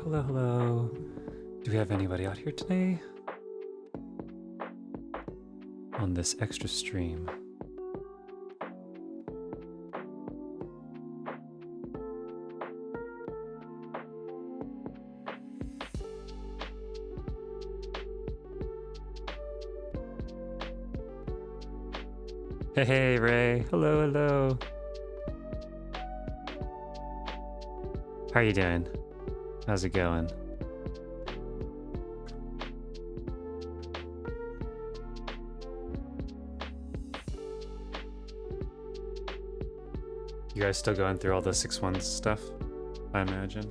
hello, hello. Do we have anybody out here today? On this extra stream. Hey, Ray. Hello, hello. How are you doing? How's it going? You guys still going through all the 6-1 stuff, I imagine?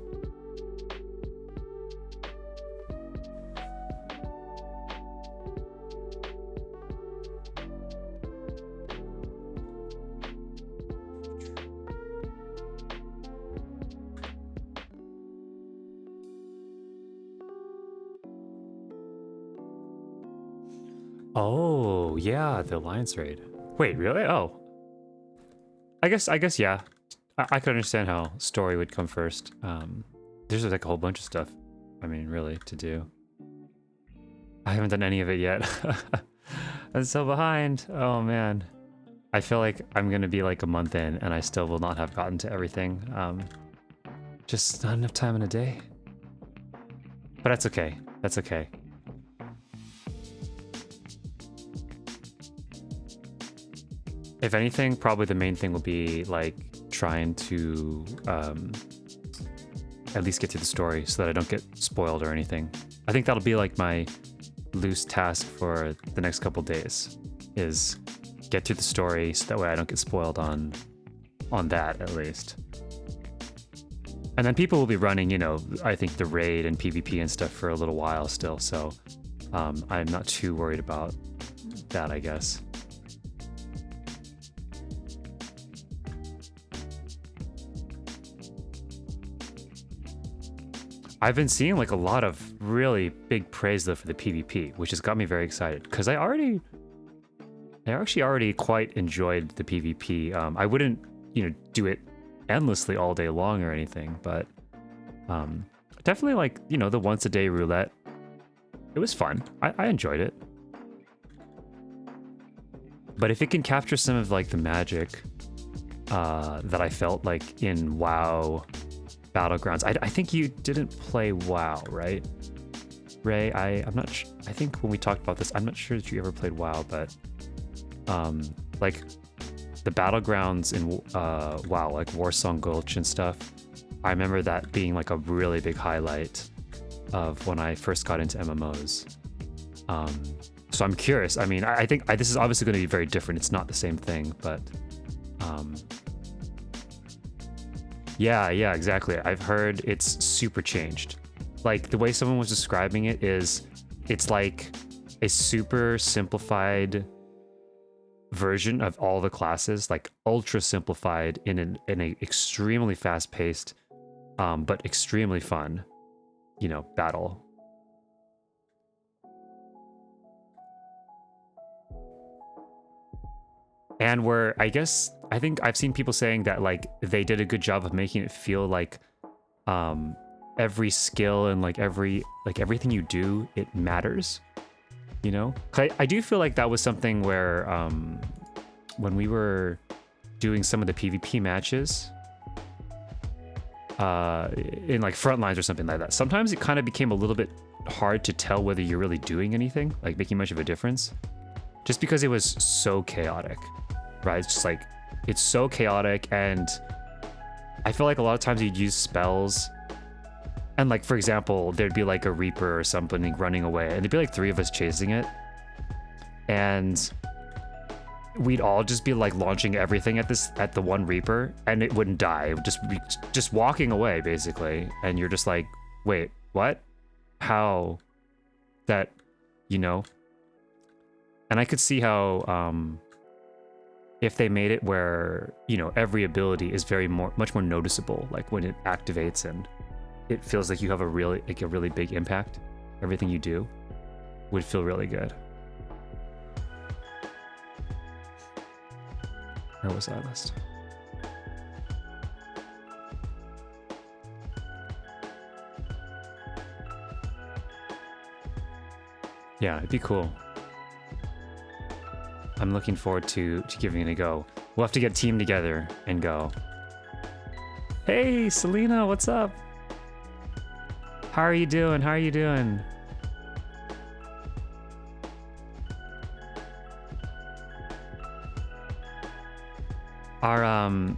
Oh, yeah, the Alliance raid. Wait, really? Oh. I guess, yeah. I could understand how story would come first. There's like a whole bunch of stuff, I mean, really, to do. I haven't done any of it yet. I'm so behind. Oh, man. I feel like I'm gonna be like a month in, and I still will not have gotten to everything. Just not enough time in a day. But that's okay. That's okay. If anything, probably the main thing will be like trying to at least get through the story so that I don't get spoiled or anything. I think that'll be like my loose task for the next couple days, is get through the story so that way I don't get spoiled on that at least. And then people will be running, you know, I think the raid and PvP and stuff for a little while still, so I'm not too worried about that, I guess. I've been seeing like a lot of really big praise though for the PvP, which has got me very excited because I actually already quite enjoyed the PvP. I wouldn't, you know, do it endlessly all day long or anything, but definitely like, you know, the once a day roulette. It was fun. I enjoyed it. But if it can capture some of like the magic that I felt like in WoW Battlegrounds. I think you didn't play WoW, right? Ray, I'm not sure. I think when we talked about this, I'm not sure that you ever played WoW, but like the Battlegrounds in WoW, like Warsong Gulch and stuff, I remember that being like a really big highlight of when I first got into MMOs. So I'm curious. I mean, I think this is obviously going to be very different. It's not the same thing, but yeah, exactly. I've heard it's super changed. Like the way someone was describing it is, it's like a super simplified version of all the classes, like ultra simplified in an extremely fast paced, but extremely fun, you know, battle. And where I think I've seen people saying that like they did a good job of making it feel like every skill and like everything you do, it matters, you know? I do feel like that was something where when we were doing some of the PvP matches in like Frontlines or something like that, sometimes it kind of became a little bit hard to tell whether you're really doing anything, like making much of a difference, just because it was so chaotic. Right, it's just like, it's so chaotic, and I feel like a lot of times you'd use spells, and like, for example, there'd be like a Reaper or something running away, and there'd be like 3 of us chasing it, and we'd all just be like launching everything at the one Reaper, and it wouldn't die. It would just be just walking away, basically, and you're just like, wait, what? How? That, you know? And I could see how, if they made it where, you know, every ability is much more noticeable, like when it activates and it feels like you have a really big impact, everything you do would feel really good. Where was that list? Yeah, it'd be cool. I'm looking forward to giving it a go. We'll have to get a team together and go. Hey, Selena, what's up? How are you doing? How are you doing? Are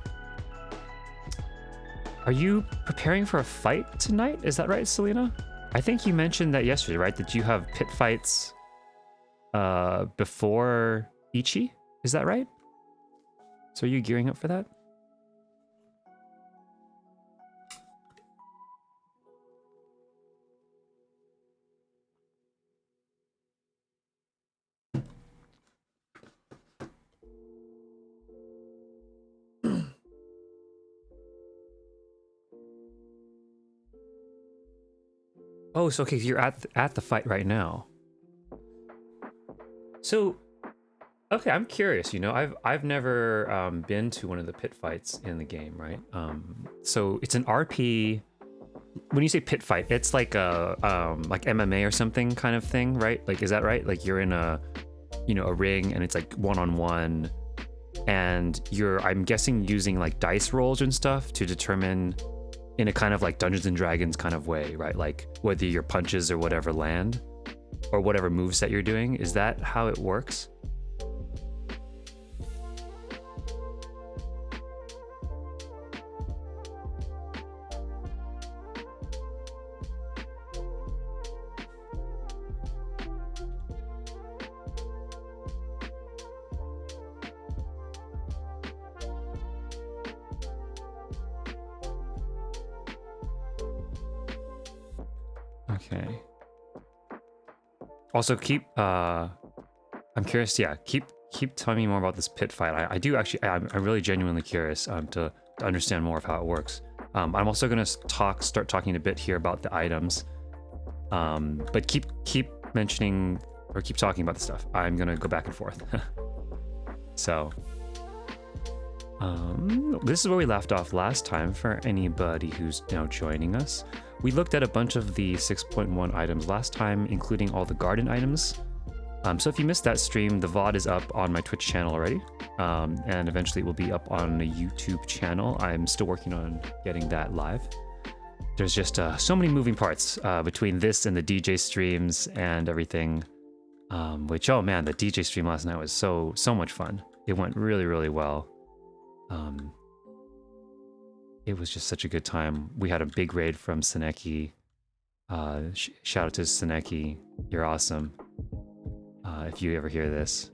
you preparing for a fight tonight? Is that right, Selena? I think you mentioned that yesterday, right? That you have pit fights before Ichi? Is that right? So are you gearing up for that? Oh, so okay, you're at the fight right now. So, okay, I'm curious. You know, I've never been to one of the pit fights in the game, right? So it's an RP. When you say pit fight, it's like a like MMA or something kind of thing, right? Like, is that right? Like you're in a, you know, a ring and it's like one-on-one, and you're, I'm guessing, using like dice rolls and stuff to determine, in a kind of like Dungeons and Dragons kind of way, right? Like whether your punches or whatever land, or whatever moveset you're doing. Is that how it works? Okay. Also, keep I'm curious. Yeah, keep telling me more about this pit fight. I do actually. I'm really genuinely curious to understand more of how it works. I'm also gonna start talking a bit here about the items. But keep mentioning or keep talking about the stuff. I'm gonna go back and forth. So, this is where we left off last time for anybody who's now joining us. We looked at a bunch of the 6.1 items last time, including all the garden items. So if you missed that stream, the VOD is up on my Twitch channel already, and eventually it will be up on a YouTube channel. I'm still working on getting that live. There's just so many moving parts between this and the DJ streams and everything, which, oh man, the DJ stream last night was so much fun. It went really, really well. It was just such a good time. We had a big raid from Seneki. Shout out to Seneki. You're awesome. If you ever hear this,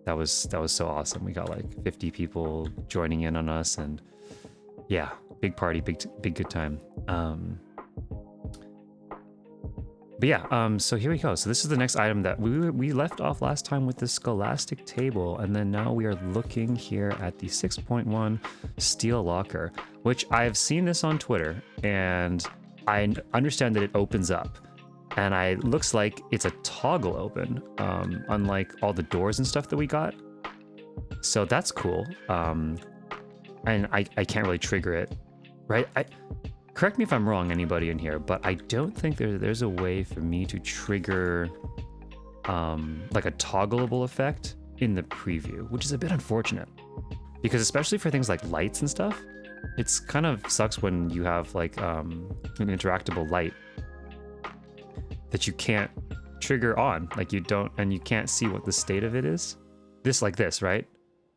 that was so awesome. We got like 50 people joining in on us, and yeah, big party, big good time. But yeah, so here we go. So this is the next item that we left off last time with the Scholastic Table, and then now we are looking here at the 6.1 Steel Locker, which I've seen this on Twitter, and I understand that it opens up, and it looks like it's a toggle open, unlike all the doors and stuff that we got. So that's cool. And I can't really trigger it, right? Correct me if I'm wrong, anybody in here, but I don't think there's a way for me to trigger like a toggleable effect in the preview, which is a bit unfortunate. Because especially for things like lights and stuff, it's kind of sucks when you have like an interactable light that you can't trigger on, like you don't, and you can't see what the state of it is. This, right?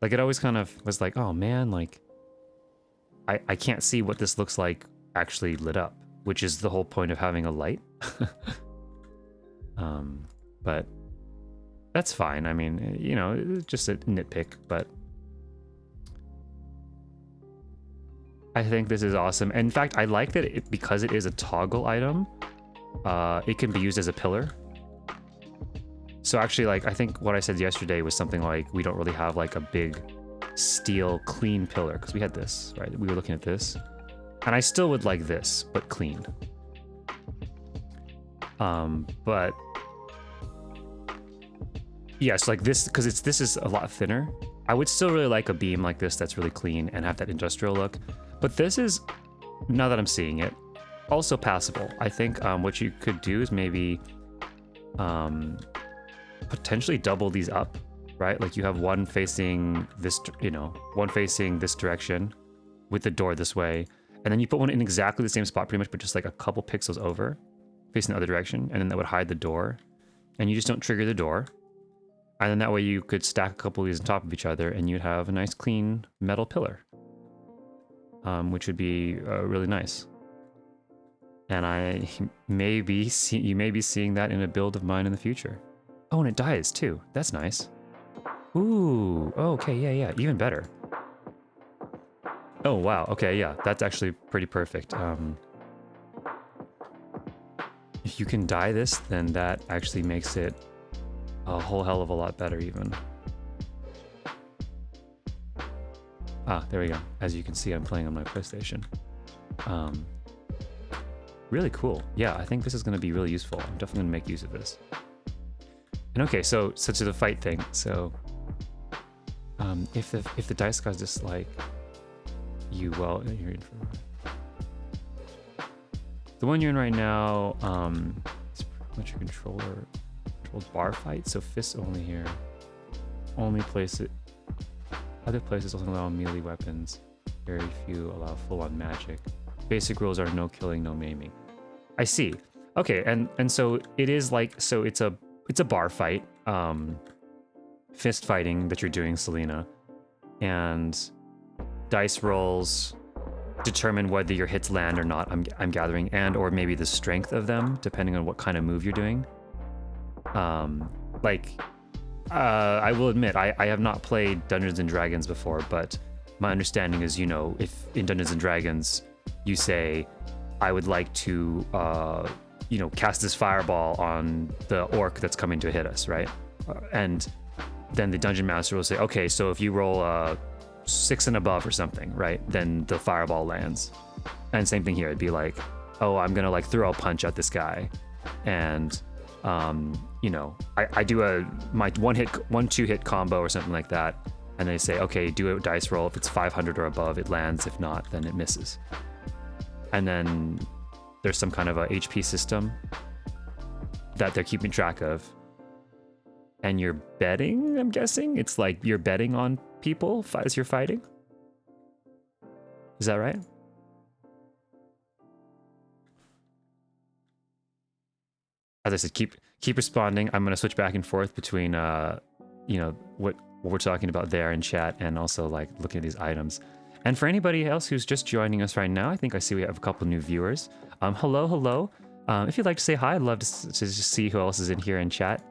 Like it always kind of was like, oh man, like I can't see what this looks like actually lit up, which is the whole point of having a light. But that's fine. I mean, you know, it's just a nitpick, but I think this is awesome. In fact, I like that because it is a toggle item, it can be used as a pillar. So actually, like, I think what I said yesterday was something like, we don't really have like a big steel clean pillar, because we had this, right? We were looking at this. And I still would like this, but clean. But yes, like this, because this is a lot thinner. I would still really like a beam like this that's really clean and have that industrial look. But this is, now that I'm seeing it, also passable. I think what you could do is maybe potentially double these up, right? Like you have one facing this, one facing this direction with the door this way. And then you put one in exactly the same spot pretty much, but just like a couple pixels over facing the other direction. And then that would hide the door. And you just don't trigger the door. And then that way you could stack a couple of these on top of each other and you'd have a nice clean metal pillar. Which would be really nice. And you may be seeing that in a build of mine in the future. Oh, and it dies too. That's nice. Ooh, okay, yeah, even better. Oh, wow, okay, yeah, that's actually pretty perfect. If you can dye this, then that actually makes it a whole hell of a lot better even. Ah, there we go. As you can see, I'm playing on my PlayStation. Really cool. Yeah, I think this is going to be really useful. I'm definitely going to make use of this. And okay, so to the fight thing. So, if the dice goes dislike you, well, you're in for the one you're in right now. It's pretty much a controlled bar fight. So fists only here. Only place it. Other places also allow melee weapons. Very few allow full-on magic. Basic rules are no killing, no maiming. I see. Okay, and so it is like, so it's a bar fight, fist fighting that you're doing, Selena, and dice rolls determine whether your hits land or not. I'm gathering, and or maybe the strength of them, depending on what kind of move you're doing. I will admit, I have not played Dungeons and Dragons before, but my understanding is, if in Dungeons and Dragons you say, I would like to, cast this fireball on the orc that's coming to hit us, right? And then the dungeon master will say, okay, so if you roll a 6 and above or something, right, then the fireball lands. And same thing here, it'd be like, oh, I'm gonna like throw a punch at this guy, and I do my 1-2 hit combo or something like that, and they say, okay, do a dice roll. If it's 500 or above, it lands. If not, then it misses. And then there's some kind of a HP system that they're keeping track of. And you're betting, I'm guessing? It's like you're betting on people as you're fighting? Is that right? As I said, keep responding. I'm going to switch back and forth between, what we're talking about there in chat and also like looking at these items. And for anybody else who's just joining us right now, I think I see we have a couple new viewers. Hello. If you'd like to say hi, I'd love to just see who else is in here in chat.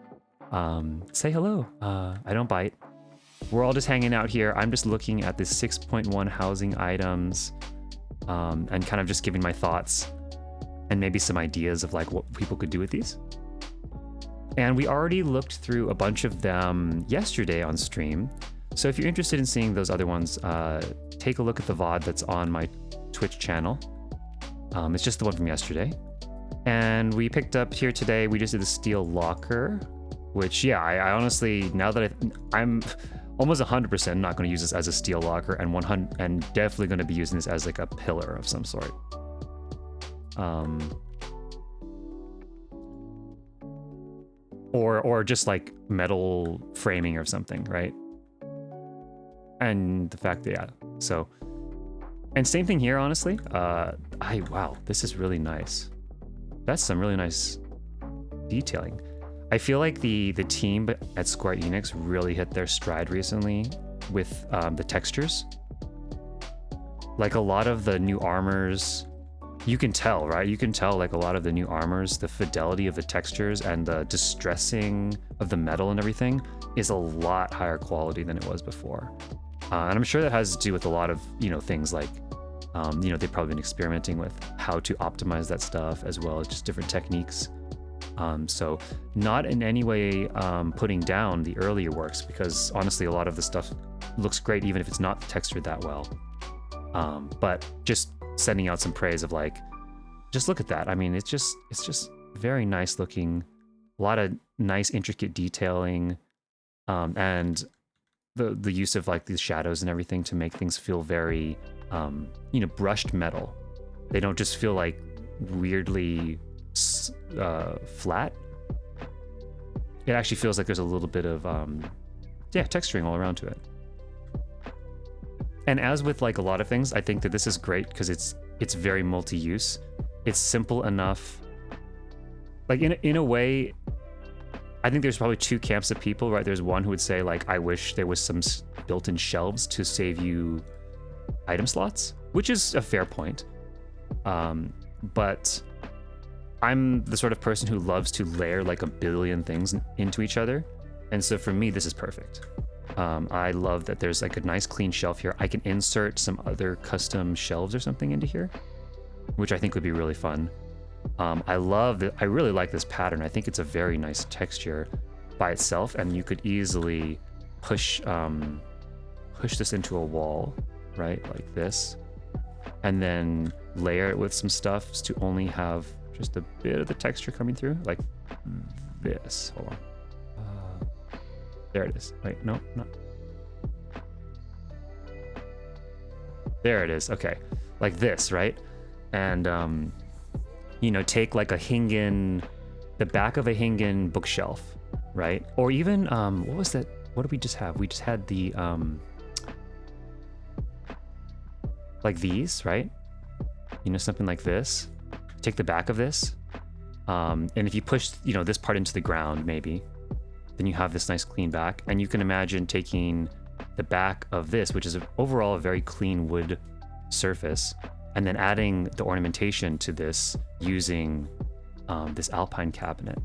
Say hello. I don't bite. We're all just hanging out here. I'm just looking at the 6.1 housing items, and kind of just giving my thoughts and maybe some ideas of like what people could do with these. And we already looked through a bunch of them yesterday on stream. So if you're interested in seeing those other ones, take a look at the VOD that's on my Twitch channel. It's just the one from yesterday. And we picked up here today, we just did the steel locker, which, yeah, I honestly, now that I'm almost 100% not going to use this as a steel locker, and definitely going to be using this as like a pillar of some sort. Or just like metal framing or something, right? And the fact that, yeah, so, and same thing here, honestly. Wow, this is really nice. That's some really nice detailing. I feel like the team at Square Enix really hit their stride recently with the textures. Like a lot of the new armors, you can tell, right? You can tell like a lot of the new armors, the fidelity of the textures and the distressing of the metal and everything is a lot higher quality than it was before. And I'm sure that has to do with a lot of, things like, they've probably been experimenting with how to optimize that stuff as well as just different techniques. So not in any way putting down the earlier works, because honestly, a lot of the stuff looks great even if it's not textured that well. But just sending out some praise of like, just look at that. I mean, it's just very nice looking, a lot of nice intricate detailing, and the use of like these shadows and everything to make things feel very, brushed metal. They don't just feel like weirdly flat. it actually feels like there's a little bit of, yeah, texturing all around to it. And as with like a lot of things, I think that this is great because it's very multi-use. It's simple enough. Like in a way, I think there's probably two camps of people, right? There's one who would say like, I wish there was some built-in shelves to save you item slots, which is a fair point. But I'm the sort of person who loves to layer like a billion things into each other. And so for me, this is perfect. I love that there's like a nice clean shelf here. I can insert some other custom shelves or something into here, which I think would be really fun. I love that. I really like this pattern. I think it's a very nice texture by itself, and you could easily push this into a wall, right? Like this, and then layer it with some stuff to only have just a bit of the texture coming through, like this. Hold on. There it is. Wait, no, not. There it is. Okay, like this, right? And you know, take like a Hingen, the back of a Hingen bookshelf, right? Or even what was that? What did we just have? We just had the like these, right? You know, something like this. Take the back of this, and if you push, you know, this part into the ground, maybe, then you have this nice clean back. And you can imagine taking the back of this, which is overall a very clean wood surface, and then adding the ornamentation to this using this Alpine cabinet,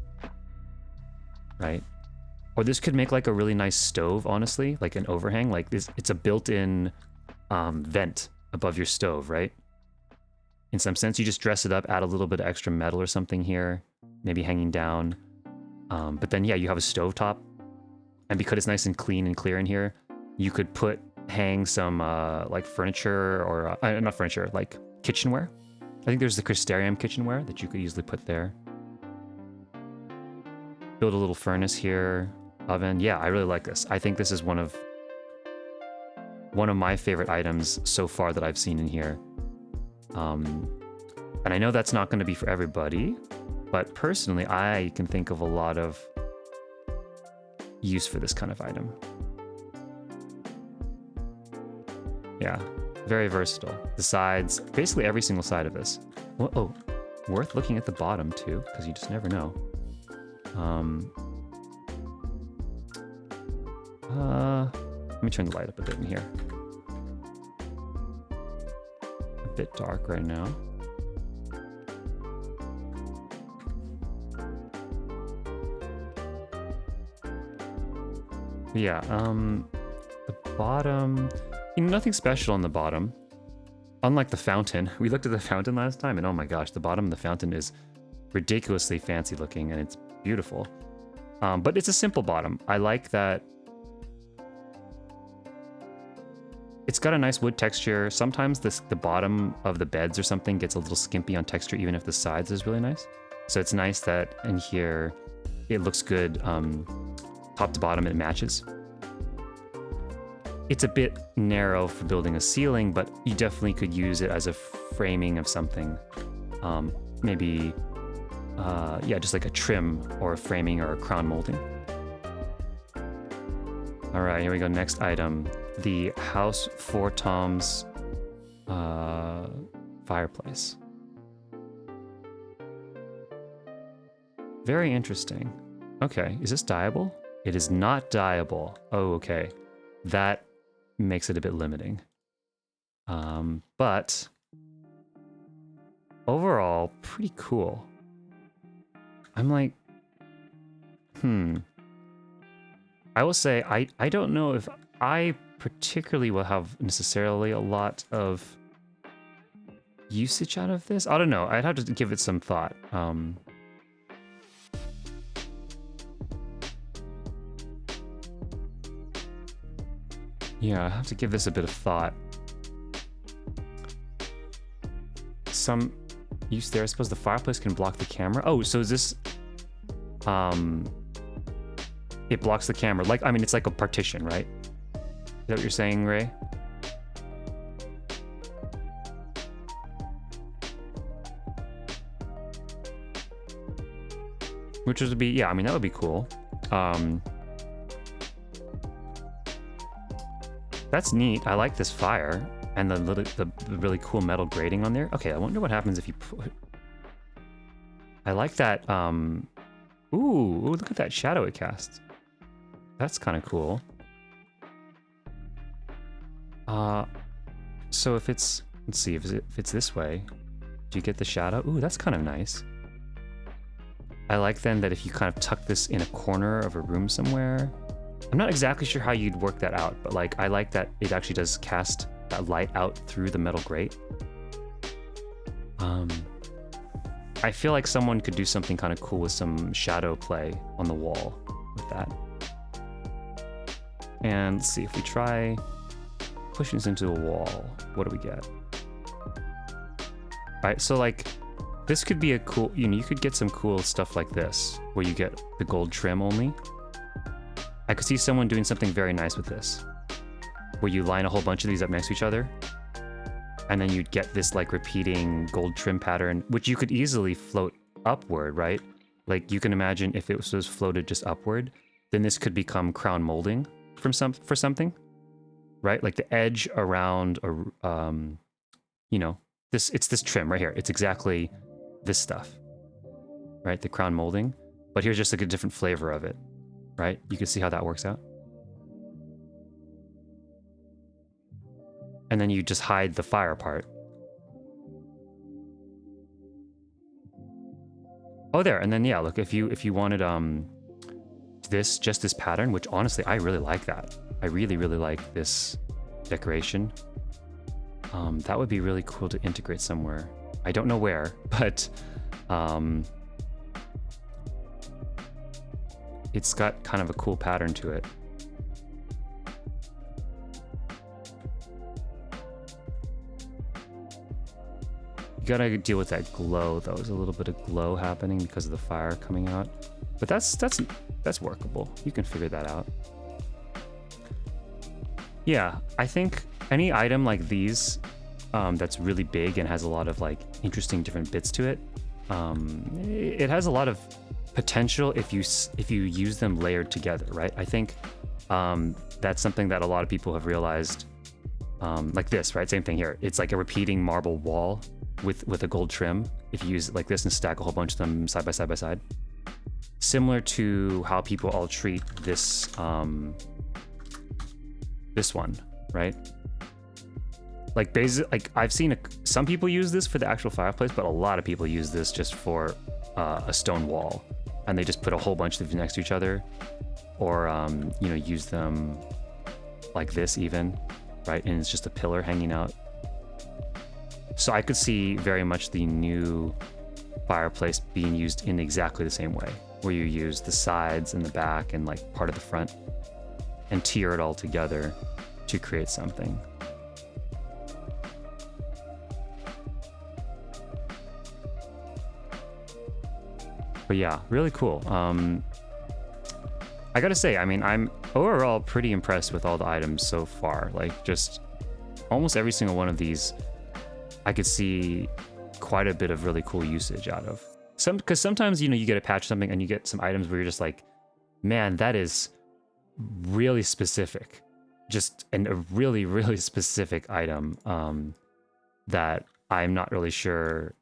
right? Or this could make like a really nice stove, honestly, like an overhang. Like this, it's a built-in vent above your stove, right? In some sense, you just dress it up, add a little bit of extra metal or something here, maybe hanging down. But then, yeah, you have a stovetop. And because it's nice and clean and clear in here, you could hang some like furniture or, not furniture, like kitchenware. I think there's the Crystaline kitchenware that you could easily put there. Build a little furnace here, oven. Yeah, I really like this. I think this is one of my favorite items so far that I've seen in here. And I know that's not going to be for everybody, but personally, I can think of a lot of use for this kind of item. Yeah, very versatile. The sides, basically every single side of this. Well, oh, worth looking at the bottom too, because you just never know. Let me turn the light up a bit in here. A bit dark right now. Yeah, the bottom, you know, nothing special on the bottom. Unlike the fountain. We looked at the fountain last time, and oh my gosh, the bottom of the fountain is ridiculously fancy looking, and it's beautiful. But it's a simple bottom. I like that it's got a nice wood texture. Sometimes the bottom of the beds or something gets a little skimpy on texture, even if the sides is really nice. So it's nice that in here it looks good. Top to bottom, it matches. It's a bit narrow for building a ceiling, but you definitely could use it as a framing of something. Maybe, yeah, just like a trim or a framing or a crown molding. All right, here we go. Next item, the House Fortemps fireplace. Very interesting. Okay, is this dyeable? It is not dyeable. Oh, okay. That makes it a bit limiting. But overall, pretty cool. I'm like, I will say, I don't know if I particularly will have necessarily a lot of usage out of this. I don't know. I'd have to give it some thought. Yeah, I have to give this a bit of thought. Some use there. I suppose the fireplace can block the camera. Oh, so is this... it blocks the camera. Like, I mean, it's like a partition, right? Is that what you're saying, Ray? Which would be... Yeah, I mean, that would be cool. That's neat. I like this fire and the really cool metal grating on there. Okay, I wonder what happens if you put... I like that. Ooh, look at that shadow it casts. That's kind of cool. So if it's, let's see, if it's this way, do you get the shadow? Ooh, that's kind of nice. I like then that if you kind of tuck this in a corner of a room somewhere. I'm not exactly sure how you'd work that out, but like I like that it actually does cast that light out through the metal grate. I feel like someone could do something kind of cool with some shadow play on the wall with that. And let's see, if we try pushing this into a wall, what do we get? All right, so like this could be a cool, you know, you could get some cool stuff like this where you get the gold trim only. I could see someone doing something very nice with this, where you line a whole bunch of these up next to each other, and then you'd get this like repeating gold trim pattern, which you could easily float upward, right? Like you can imagine if it was floated just upward, then this could become crown molding for something, right? Like the edge around a, you know, it's this trim right here. It's exactly this stuff, right? The crown molding, but here's just like a different flavor of it, right? You can see how that works out. And then you just hide the fire part. Oh, there. And then, yeah, look, if you wanted just this pattern, which honestly, I really like that. I really, really like this decoration. That would be really cool to integrate somewhere. I don't know where, but it's got kind of a cool pattern to it. You gotta deal with that glow though. There's a little bit of glow happening because of the fire coming out, but that's workable. You can figure that out. Yeah, I think any item like these that's really big and has a lot of like interesting different bits to it, it has a lot of potential if you use them layered together, right? I think that's something that a lot of people have realized, like this, right? Same thing here. It's like a repeating marble wall with a gold trim. If you use it like this and stack a whole bunch of them side by side by side, similar to how people all treat this this one, right? Like basically, like I've seen some people use this for the actual fireplace, but a lot of people use this just for a stone wall, and they just put a whole bunch of these next to each other, or you know, use them like this even, right? And it's just a pillar hanging out. So I could see very much the new fireplace being used in exactly the same way, where you use the sides and the back and like part of the front and tier it all together to create something. But yeah, really cool. I gotta say, I mean, I'm overall pretty impressed with all the items so far. Like just almost every single one of these, I could see quite a bit of really cool usage out of. Because sometimes, you know, you get a patch or something and you get some items where you're just like, man, that is really specific. Just a really, really specific item that I'm not really sure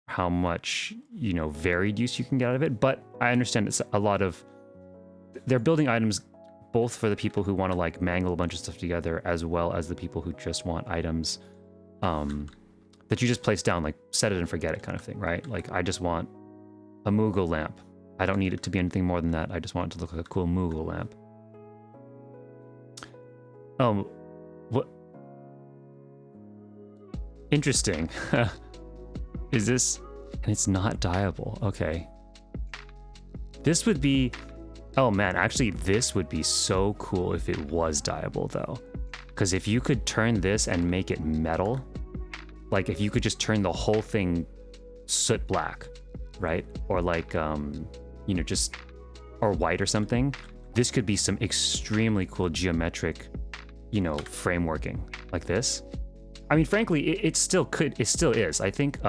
how much, you know, varied use you can get out of it. But I understand it's a lot of, they're building items both for the people who want to like mangle a bunch of stuff together, as well as the people who just want items that you just place down, like set it and forget it kind of thing, right? Like I just want a Moogle lamp. I don't need it to be anything more than that. I just want it to look like a cool Moogle lamp. What? Interesting. Is this, and it's not dyeable. Okay. This would be, oh man, actually this would be so cool if it was dyeable though. Because if you could turn this and make it metal, like if you could just turn the whole thing soot black, right? Or like, you know, just, or white or something, this could be some extremely cool geometric, you know, frameworking like this. I mean, frankly, it still is. I think,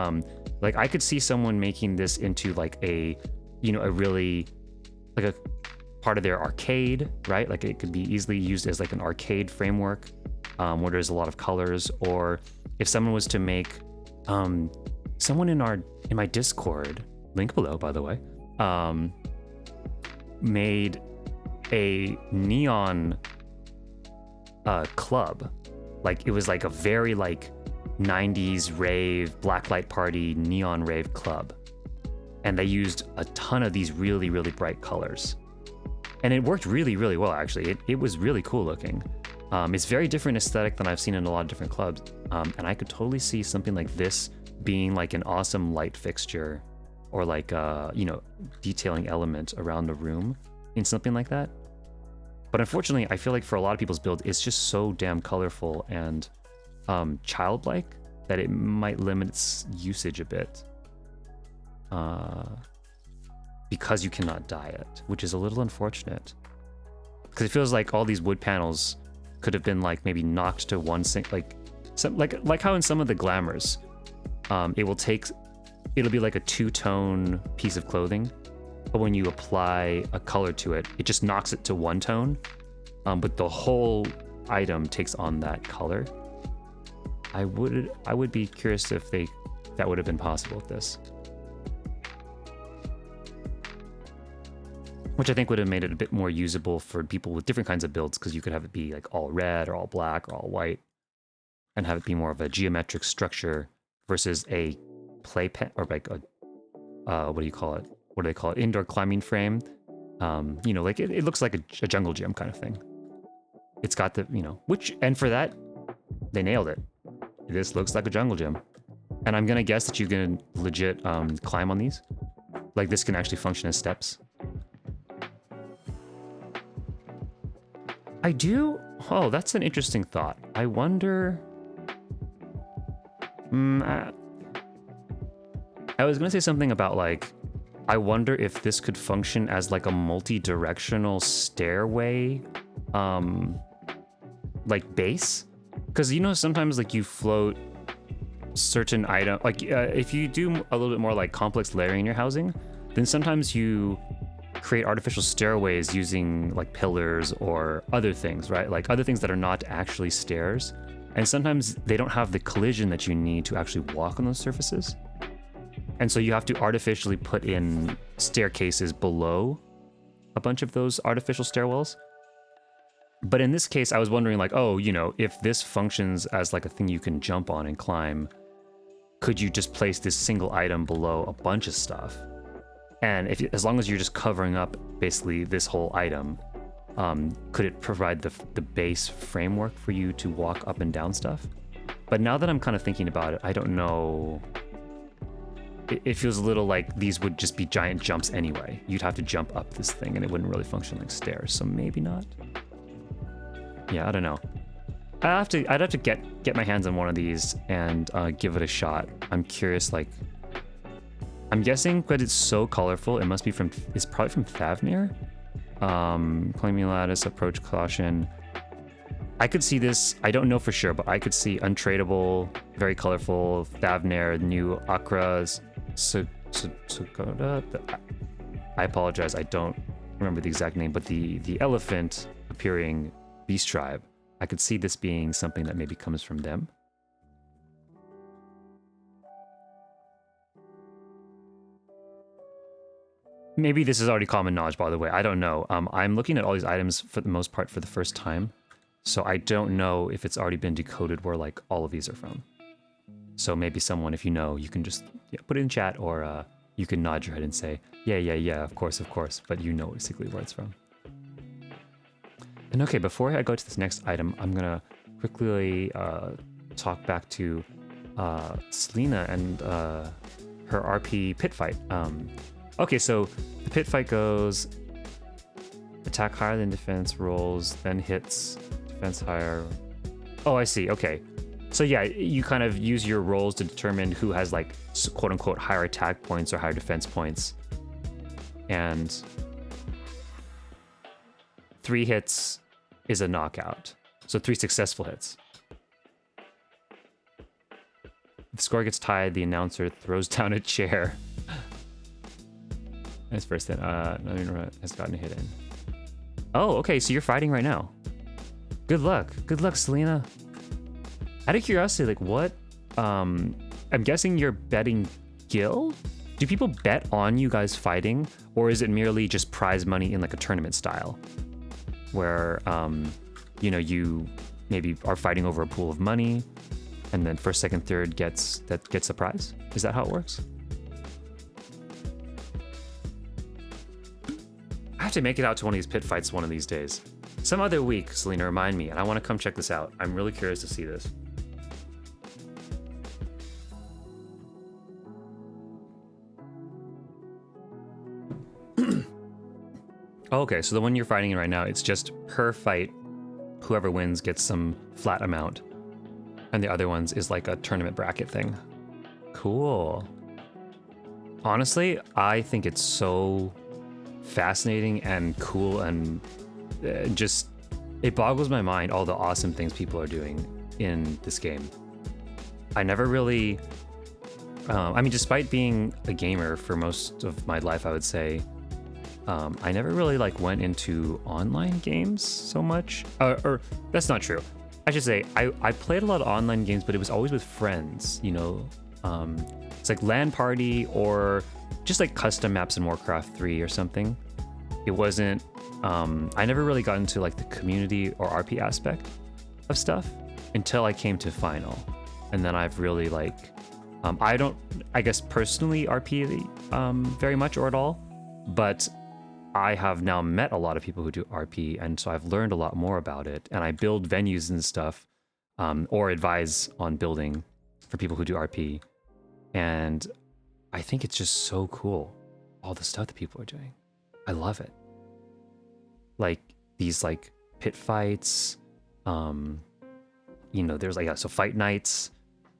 like I could see someone making this into like a, you know, a really, like part of their arcade, right? Like it could be easily used as like an arcade framework where there's a lot of colors. Or if someone was to make, someone in my Discord, link below by the way, made a neon club. Like it was like a very like 90s rave, blacklight party, neon rave club. And they used a ton of these really, really bright colors. And it worked really, really well, actually. It was really cool looking. It's very different aesthetic than I've seen in a lot of different clubs. And I could totally see something like this being like an awesome light fixture or like, you know, detailing element around the room in something like that. But unfortunately, I feel like for a lot of people's build, it's just so damn colorful and childlike that it might limit its usage a bit. Because you cannot dye it, which is a little unfortunate. Because it feels like all these wood panels could have been like maybe knocked to one like how in some of the glamours, it'll be like a two-tone piece of clothing, but when you apply a color to it, it just knocks it to one tone, but the whole item takes on that color. I would be curious if that would have been possible with this. Which I think would have made it a bit more usable for people with different kinds of builds, because you could have it be like all red or all black or all white and have it be more of a geometric structure versus a playpen or like a, what do you call it? What do they call it? Indoor climbing frame. You know, like it looks like a jungle gym kind of thing. It's got the, you know, and for that, they nailed it. This looks like a jungle gym. And I'm going to guess that you can legit climb on these. Like this can actually function as steps. Oh, that's an interesting thought. I wonder... I was going to say something about like, I wonder if this could function as like a multi-directional stairway, like base. Because, you know, sometimes like you float certain item, like if you do a little bit more like complex layering in your housing, then sometimes you create artificial stairways using like pillars or other things, right? Like other things that are not actually stairs. And sometimes they don't have the collision that you need to actually walk on those surfaces. And so you have to artificially put in staircases below a bunch of those artificial stairwells. But in this case, I was wondering like, oh, you know, if this functions as like a thing you can jump on and climb, could you just place this single item below a bunch of stuff? And as long as you're just covering up basically this whole item, could it provide the base framework for you to walk up and down stuff? But now that I'm kind of thinking about it, I don't know. It feels a little like these would just be giant jumps anyway. You'd have to jump up this thing and it wouldn't really function like stairs, so maybe not. Yeah, I don't know. I'd have to get my hands on one of these and give it a shot. I'm curious, like, I'm guessing, but it's so colorful, it must be it's probably from Thavnir. Claiming lattice, approach caution. I could see this, I don't know for sure, but I could see untradeable, very colorful, Thavnir, new Akra, Sugoda. I apologize, I don't remember the exact name, but the elephant appearing beast tribe. I could see this being something that maybe comes from them. Maybe this is already common knowledge, by the way. I don't know. I'm looking at all these items for the most part for the first time. So I don't know if it's already been decoded where like all of these are from. So maybe someone, if you know, you can just put it in chat, or you can nod your head and say, yeah, of course. But you know basically where it's from. And okay, before I go to this next item, I'm going to quickly talk back to Selena and her RP pit fight. Okay, so the pit fight goes attack higher than defense rolls, then hits defense higher. Oh, I see. Okay. So yeah, you kind of use your rolls to determine who has like quote unquote higher attack points or higher defense points. And 3 hits is a knockout. So 3 successful hits. If the score gets tied, the announcer throws down a chair. His first hit, has gotten a hit in. Oh, okay, so you're fighting right now. Good luck. Good luck, Selena. Out of curiosity, like what, I'm guessing you're betting Gil? Do people bet on you guys fighting, or is it merely just prize money in like a tournament style? Where, you know, you maybe are fighting over a pool of money, and then first, second, third gets a prize? Is that how it works? I have to make it out to one of these pit fights one of these days. Some other week, Selena, remind me, and I want to come check this out. I'm really curious to see this. Okay, so the one you're fighting in right now, it's just per fight, whoever wins gets some flat amount. And the other ones is like a tournament bracket thing. Cool. Honestly, I think it's so fascinating and cool, and just, it boggles my mind all the awesome things people are doing in this game. I never really, I mean, despite being a gamer for most of my life, I would say, I never really like went into online games so much, or that's not true. I should say I played a lot of online games, but it was always with friends, you know. It's like LAN party or just like custom maps in Warcraft 3 or something. It wasn't, I never really got into like the community or RP aspect of stuff until I came to Final. And then I've really like, I don't, I guess personally RP very much or at all, but I have now met a lot of people who do RP, and so I've learned a lot more about it, and I build venues and stuff, or advise on building for people who do RP, and I think it's just so cool, all the stuff that people are doing. I love it. Like these like pit fights, you know, there's like, so fight nights,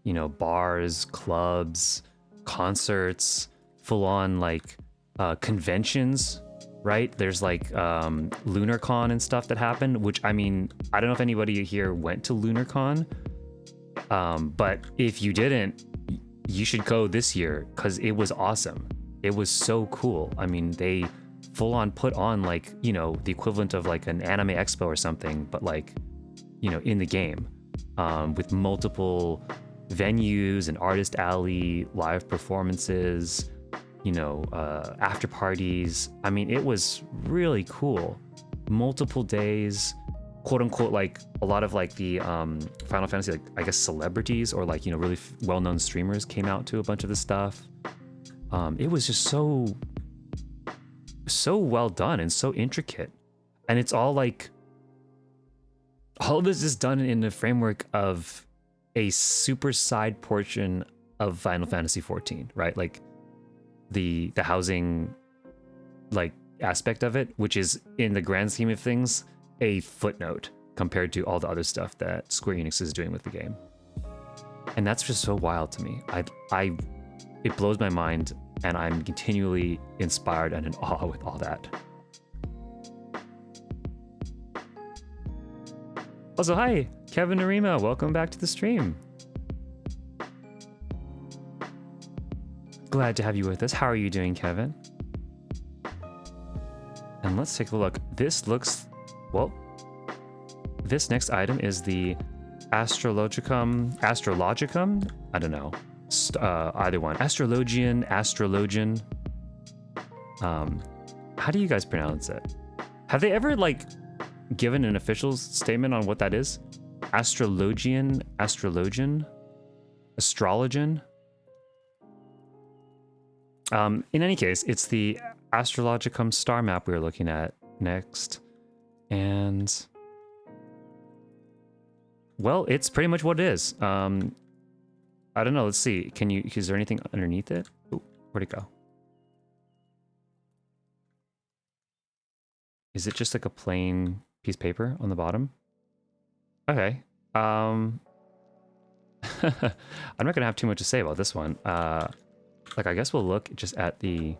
you know, bars, clubs, concerts, full on like conventions. Right? There's like LunarCon and stuff that happened, which, I mean, I don't know if anybody here went to LunarCon, but if you didn't, you should go this year because it was awesome. It was so cool. I mean, they full on put on like, you know, the equivalent of like an anime expo or something, but like, you know, in the game, with multiple venues and artist alley, live performances, you know, after parties. I mean, it was really cool. Multiple days, quote unquote, like a lot of like the Final Fantasy, like I guess celebrities or like, you know, really well-known streamers came out to a bunch of the stuff. It was just so well done and so intricate. And it's all like, all of this is done in the framework of a super side portion of Final Fantasy XIV, right? Like, the housing like aspect of it, which is in the grand scheme of things a footnote compared to all the other stuff that Square Enix is doing with the game. And that's just so wild to me. It blows my mind, and I'm continually inspired and in awe with all that. Also, hi, Kevin Narima, welcome back to the stream. Glad to have you with us. How are you doing, Kevin? And let's take a look. This looks, well, this next item is the Astrologicum, I don't know, either one. Astrologian. How do you guys pronounce it? Have they ever like given an official statement on what that is? Astrologian? In any case, it's the Astrologicum Star Map we're looking at next. And, well, it's pretty much what it is. I don't know, let's see. Is there anything underneath it? Ooh, where'd it go? Is it just like a plain piece of paper on the bottom? Okay. I'm not gonna have too much to say about this one. Like, I guess we'll look just at the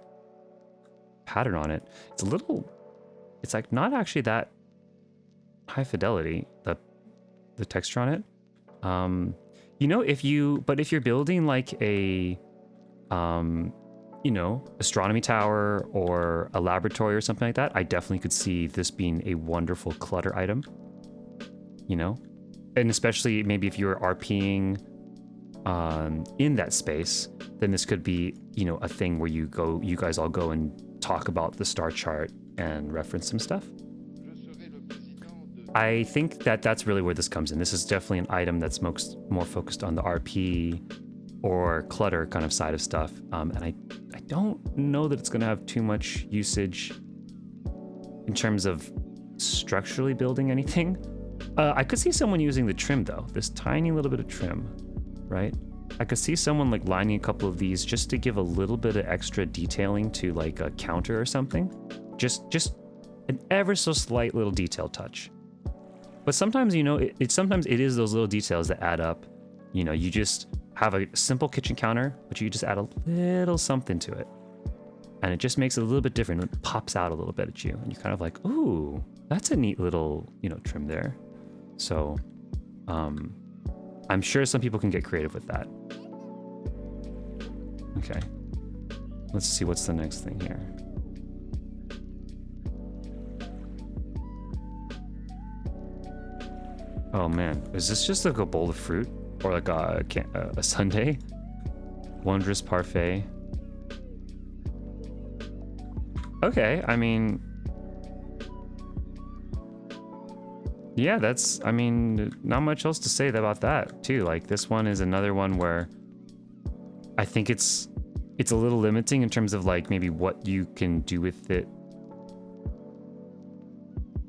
pattern on it. It's a little, it's like not actually that high fidelity, the texture on it. You know, if you're building like a you know, astronomy tower or a laboratory or something like that, I definitely could see this being a wonderful clutter item, you know? And especially maybe if you're RPing in that space, then this could be, you know, a thing where you guys all go and talk about the star chart and reference some stuff. I think that that's really where this comes in. This is definitely an item that's more focused on the RP or clutter kind of side of stuff. And I don't know that it's going to have too much usage in terms of structurally building anything. I could see someone using the trim though, this tiny little bit of trim, right? I could see someone like lining a couple of these just to give a little bit of extra detailing to like a counter or something. Just an ever so slight little detail touch. But sometimes, you know, sometimes it is those little details that add up. You know, you just have a simple kitchen counter, but you just add a little something to it. And it just makes it a little bit different. It pops out a little bit at you. And you're kind of like, ooh, that's a neat little, you know, trim there. So, I'm sure some people can get creative with that. Okay. Let's see what's the next thing here. Oh man, is this just like a bowl of fruit? Or like a sundae? Wondrous Parfait. Okay, I mean... yeah, that's, I mean, not much else to say about that, too. Like, this one is another one where I think it's a little limiting in terms of, like, maybe what you can do with it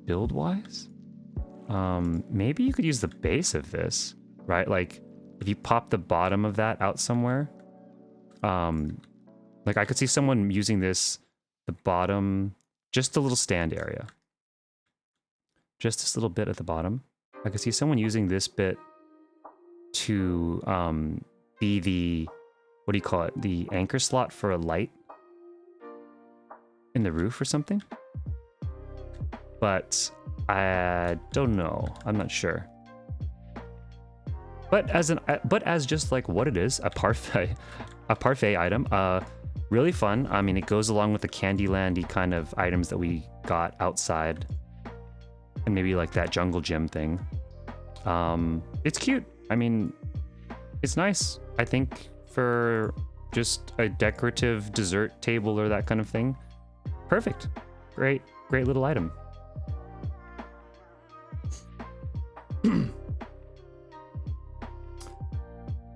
build-wise? Maybe you could use the base of this, right? Like, if you pop the bottom of that out somewhere, like, I could see someone using this, the bottom, just a little stand area. Just this little bit at the bottom. I could see someone using this bit to be the, what do you call it? The anchor slot for a light in the roof or something. But I don't know. I'm not sure. But as just like what it is, a parfait item, really fun. I mean, it goes along with the Candyland-y kind of items that we got outside. And maybe like that jungle gym thing. It's cute. I mean, it's nice. I think for just a decorative dessert table or that kind of thing. Perfect. Great little item.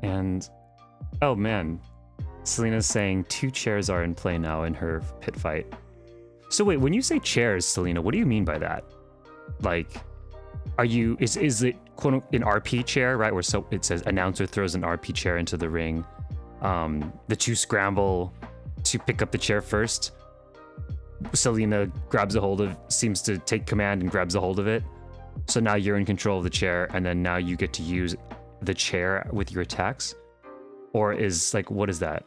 And, oh man, Selena's saying 2 chairs are in play now in her pit fight. So wait, when you say chairs, Selena, what do you mean by that? Like, is it quote an RP chair, right? Where so it says announcer throws an RP chair into the ring. The 2 scramble to pick up the chair first. Selena seems to take command and grabs a hold of it. So now you're in control of the chair, and then now you get to use the chair with your attacks? Or is, like, what is that?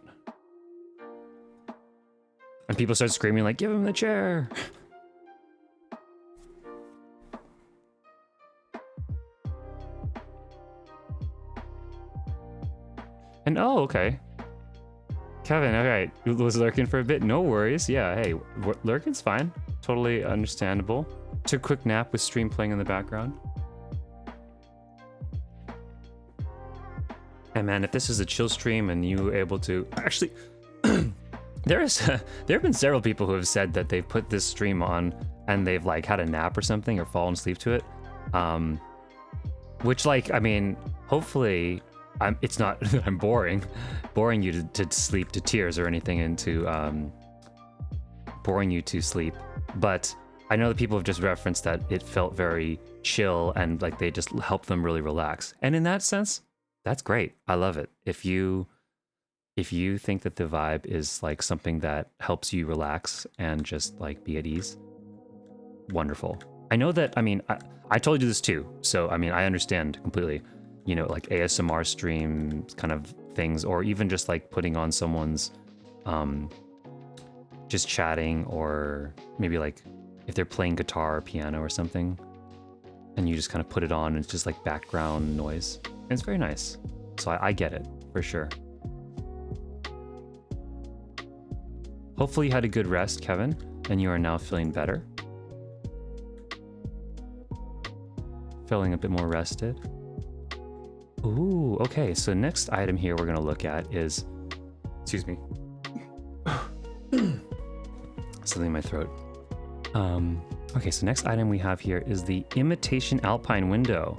And people start screaming, like, give him the chair! And, oh, okay. Kevin, alright, was lurking for a bit, no worries. Yeah, hey, lurking's fine. Totally understandable. Took a quick nap with stream playing in the background. And man, if this is a chill stream and you were able to... Actually, there have been several people who have said that they've put this stream on and they've like had a nap or something or fallen asleep to it. Which, like, I mean, hopefully it's not that I'm boring you to sleep to tears or anything into boring you to sleep. But I know that people have just referenced that it felt very chill and like they just helped them really relax. And in that sense, that's great. I love it. If you think that the vibe is like something that helps you relax and just like be at ease, wonderful. I know that, I mean, I totally do this too. So, I mean, I understand completely, you know, like ASMR stream kind of things, or even just like putting on someone's, just chatting, or maybe like if they're playing guitar or piano or something, and you just kind of put it on and it's just like background noise. And it's very nice. So I get it, for sure. Hopefully you had a good rest, Kevin, and you are now feeling better. Feeling a bit more rested. Ooh, okay, so next item here we're gonna look at is, excuse me, something in my throat. Okay, so next item we have here is the Imitation Alpine window.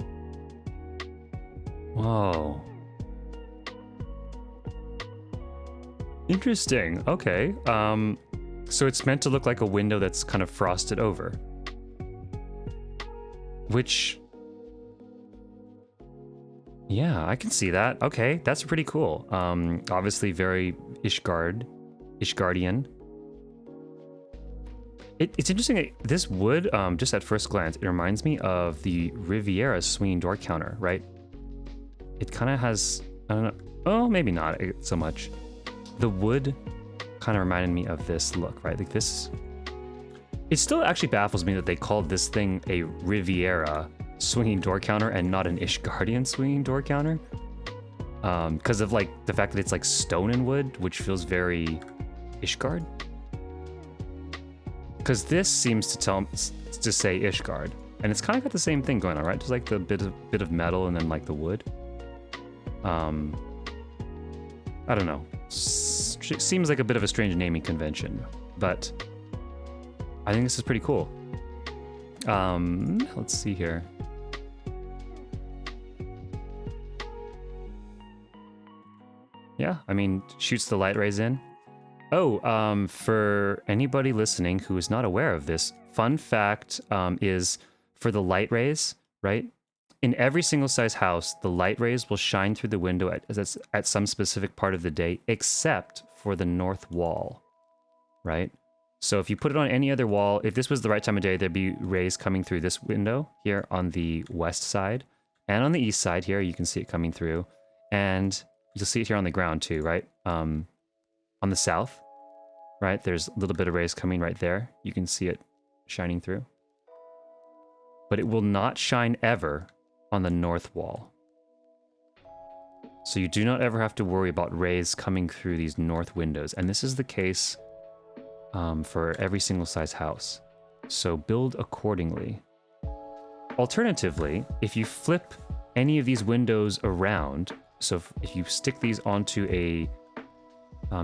Whoa. Interesting, okay. So it's meant to look like a window that's kind of frosted over. Which, yeah, I can see that. Okay, that's pretty cool. Obviously very Ishgardian. It's interesting that this wood, just at first glance, it reminds me of the Riviera swinging door counter, right? It kind of has, I don't know, oh, maybe not so much. The wood kind of reminded me of this look, right? Like this, it still actually baffles me that they called this thing a Riviera swinging door counter and not an Ishgardian swinging door counter. Because of like the fact that it's like stone and wood, which feels very Ishgard. Because this seems to say Ishgard, and it's kind of got the same thing going on, right? Just like the bit of metal and then like the wood. I don't know. Seems like a bit of a strange naming convention, but I think this is pretty cool. Let's see here. Yeah, I mean, shoots the light rays in. Oh, for anybody listening who is not aware of this, fun fact is for the light rays, right? In every single size house, the light rays will shine through the window at some specific part of the day, except for the north wall, right? So if you put it on any other wall, if this was the right time of day, there'd be rays coming through this window here on the west side, and on the east side here, you can see it coming through, and you'll see it here on the ground too, right? On the south, right? There's a little bit of rays coming right there. You can see it shining through. But it will not shine ever on the north wall. So you do not ever have to worry about rays coming through these north windows. And this is the case for every single size house. So build accordingly. Alternatively, if you flip any of these windows around, so if you stick these onto a,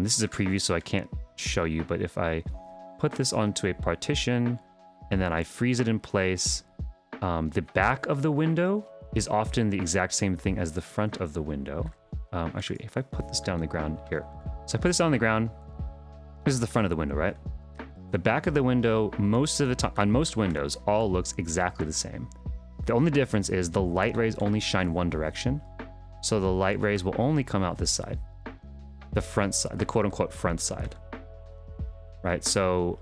this is a preview so I can't show you, but if I put this onto a partition and then I freeze it in place, the back of the window is often the exact same thing as the front of the window. Actually, if I put this down on the ground here. So I put this down on the ground. This is the front of the window, right? The back of the window, most of the time, on most windows, all looks exactly the same. The only difference is the light rays only shine one direction. So the light rays will only come out this side. The front side, the quote-unquote front side. Right, so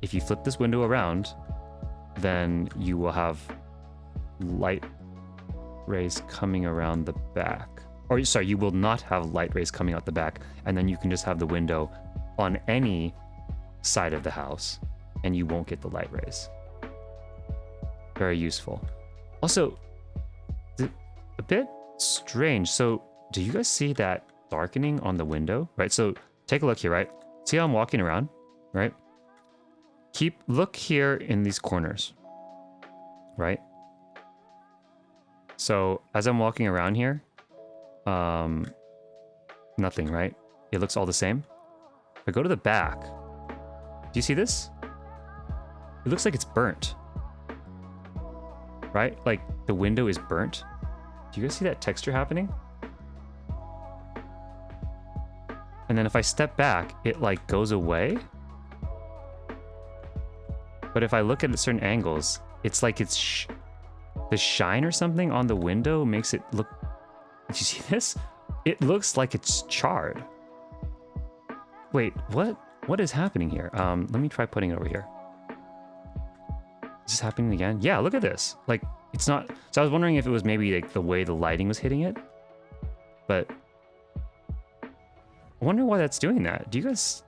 if you flip this window around, then you will have light rays coming around the back. Or sorry, you will not have light rays coming out the back, and then you can just have the window on any side of the house, and you won't get the light rays. Very useful. Also, a bit strange. So, do you guys see that darkening on the window? Right, so take a look here, right? See how I'm walking around, right? Look here in these corners, right? So as I'm walking around here, nothing, right? It looks all the same. If I go to the back, do you see this? It looks like it's burnt, right? Like the window is burnt. Do you guys see that texture happening? And then if I step back, it like goes away. But if I look at certain angles, it's like it's the shine or something on the window makes it look. Did you see this? It looks like it's charred. Wait, what? What is happening here? Let me try putting it over here. Is this happening again? Yeah, look at this. Like it's not. So I was wondering if it was maybe like the way the lighting was hitting it, but I wonder why that's doing that. Do you guys?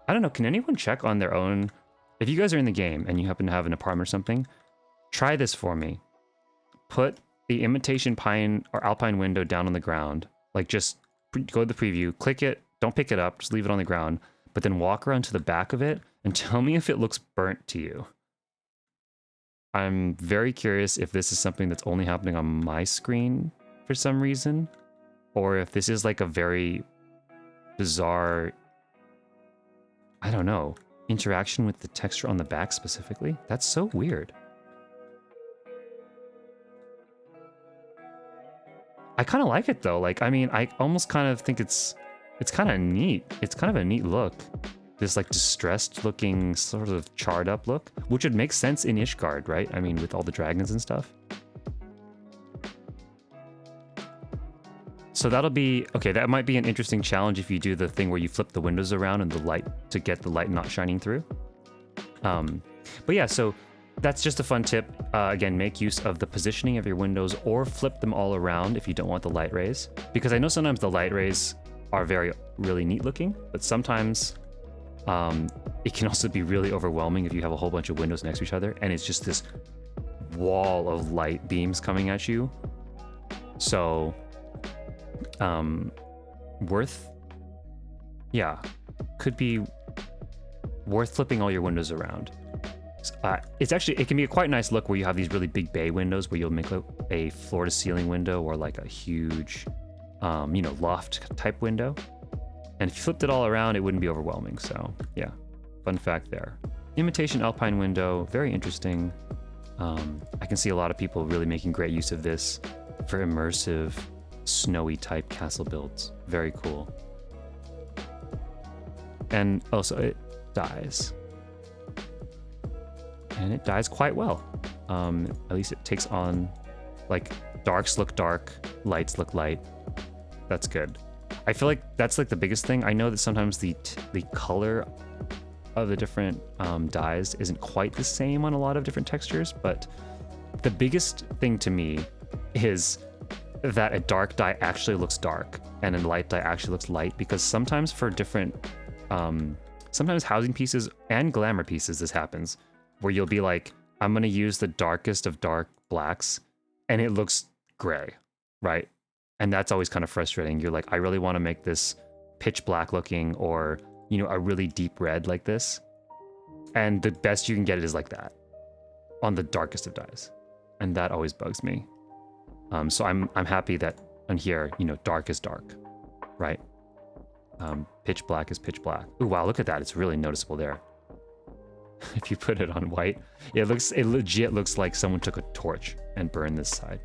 I don't know. Can anyone check on their own? If you guys are in the game and you happen to have an apartment or something, try this for me. Put the Imitation Pine or Alpine window down on the ground. Like just go to the preview, click it, don't pick it up, just leave it on the ground. but then walk around to the back of it and tell me if it looks burnt to you. I'm very curious if this is something that's only happening on my screen for some reason, or if this is like a very bizarre, I don't know, interaction with the texture on the back specifically. That's so weird. I kind of like it though. Like, I mean, I almost kind of think it's kind of neat. It's kind of a neat look. This like distressed looking, sort of charred up look, which would make sense in Ishgard, right? I mean, with all the dragons and stuff. So that'll be, okay, that might be an interesting challenge if you do the thing where you flip the windows around and the light, to get the light not shining through. But yeah, so that's just a fun tip. Again, make use of the positioning of your windows or flip them all around if you don't want the light rays. Because I know sometimes the light rays are really neat looking, but sometimes it can also be really overwhelming if you have a whole bunch of windows next to each other and it's just this wall of light beams coming at you. So, could be worth flipping all your windows around. It can be a quite nice look where you have these really big bay windows where you'll make a floor to ceiling window or like a huge, loft type window. And if you flipped it all around, it wouldn't be overwhelming. So yeah, fun fact there. Imitation Alpine window, very interesting. I can see a lot of people really making great use of this for immersive, snowy type castle builds. Very cool. And also it dies. And it dies quite well. At least it takes on, like, darks look dark, lights look light. That's good. I feel like that's like the biggest thing. I know that sometimes the color of the different dyes isn't quite the same on a lot of different textures, but the biggest thing to me is that a dark dye actually looks dark and a light dye actually looks light, because sometimes for different, sometimes housing pieces and glamour pieces, this happens, where you'll be like, I'm going to use the darkest of dark blacks and it looks gray, right? And that's always kind of frustrating. You're like, I really want to make this pitch black looking, or, a really deep red like this. And the best you can get it is like that on the darkest of dyes. And that always bugs me. So I'm happy that on here, dark is dark, right? Pitch black is pitch black. Ooh, wow, look at that. It's really noticeable there. If you put it on white, it legit looks like someone took a torch and burned this side.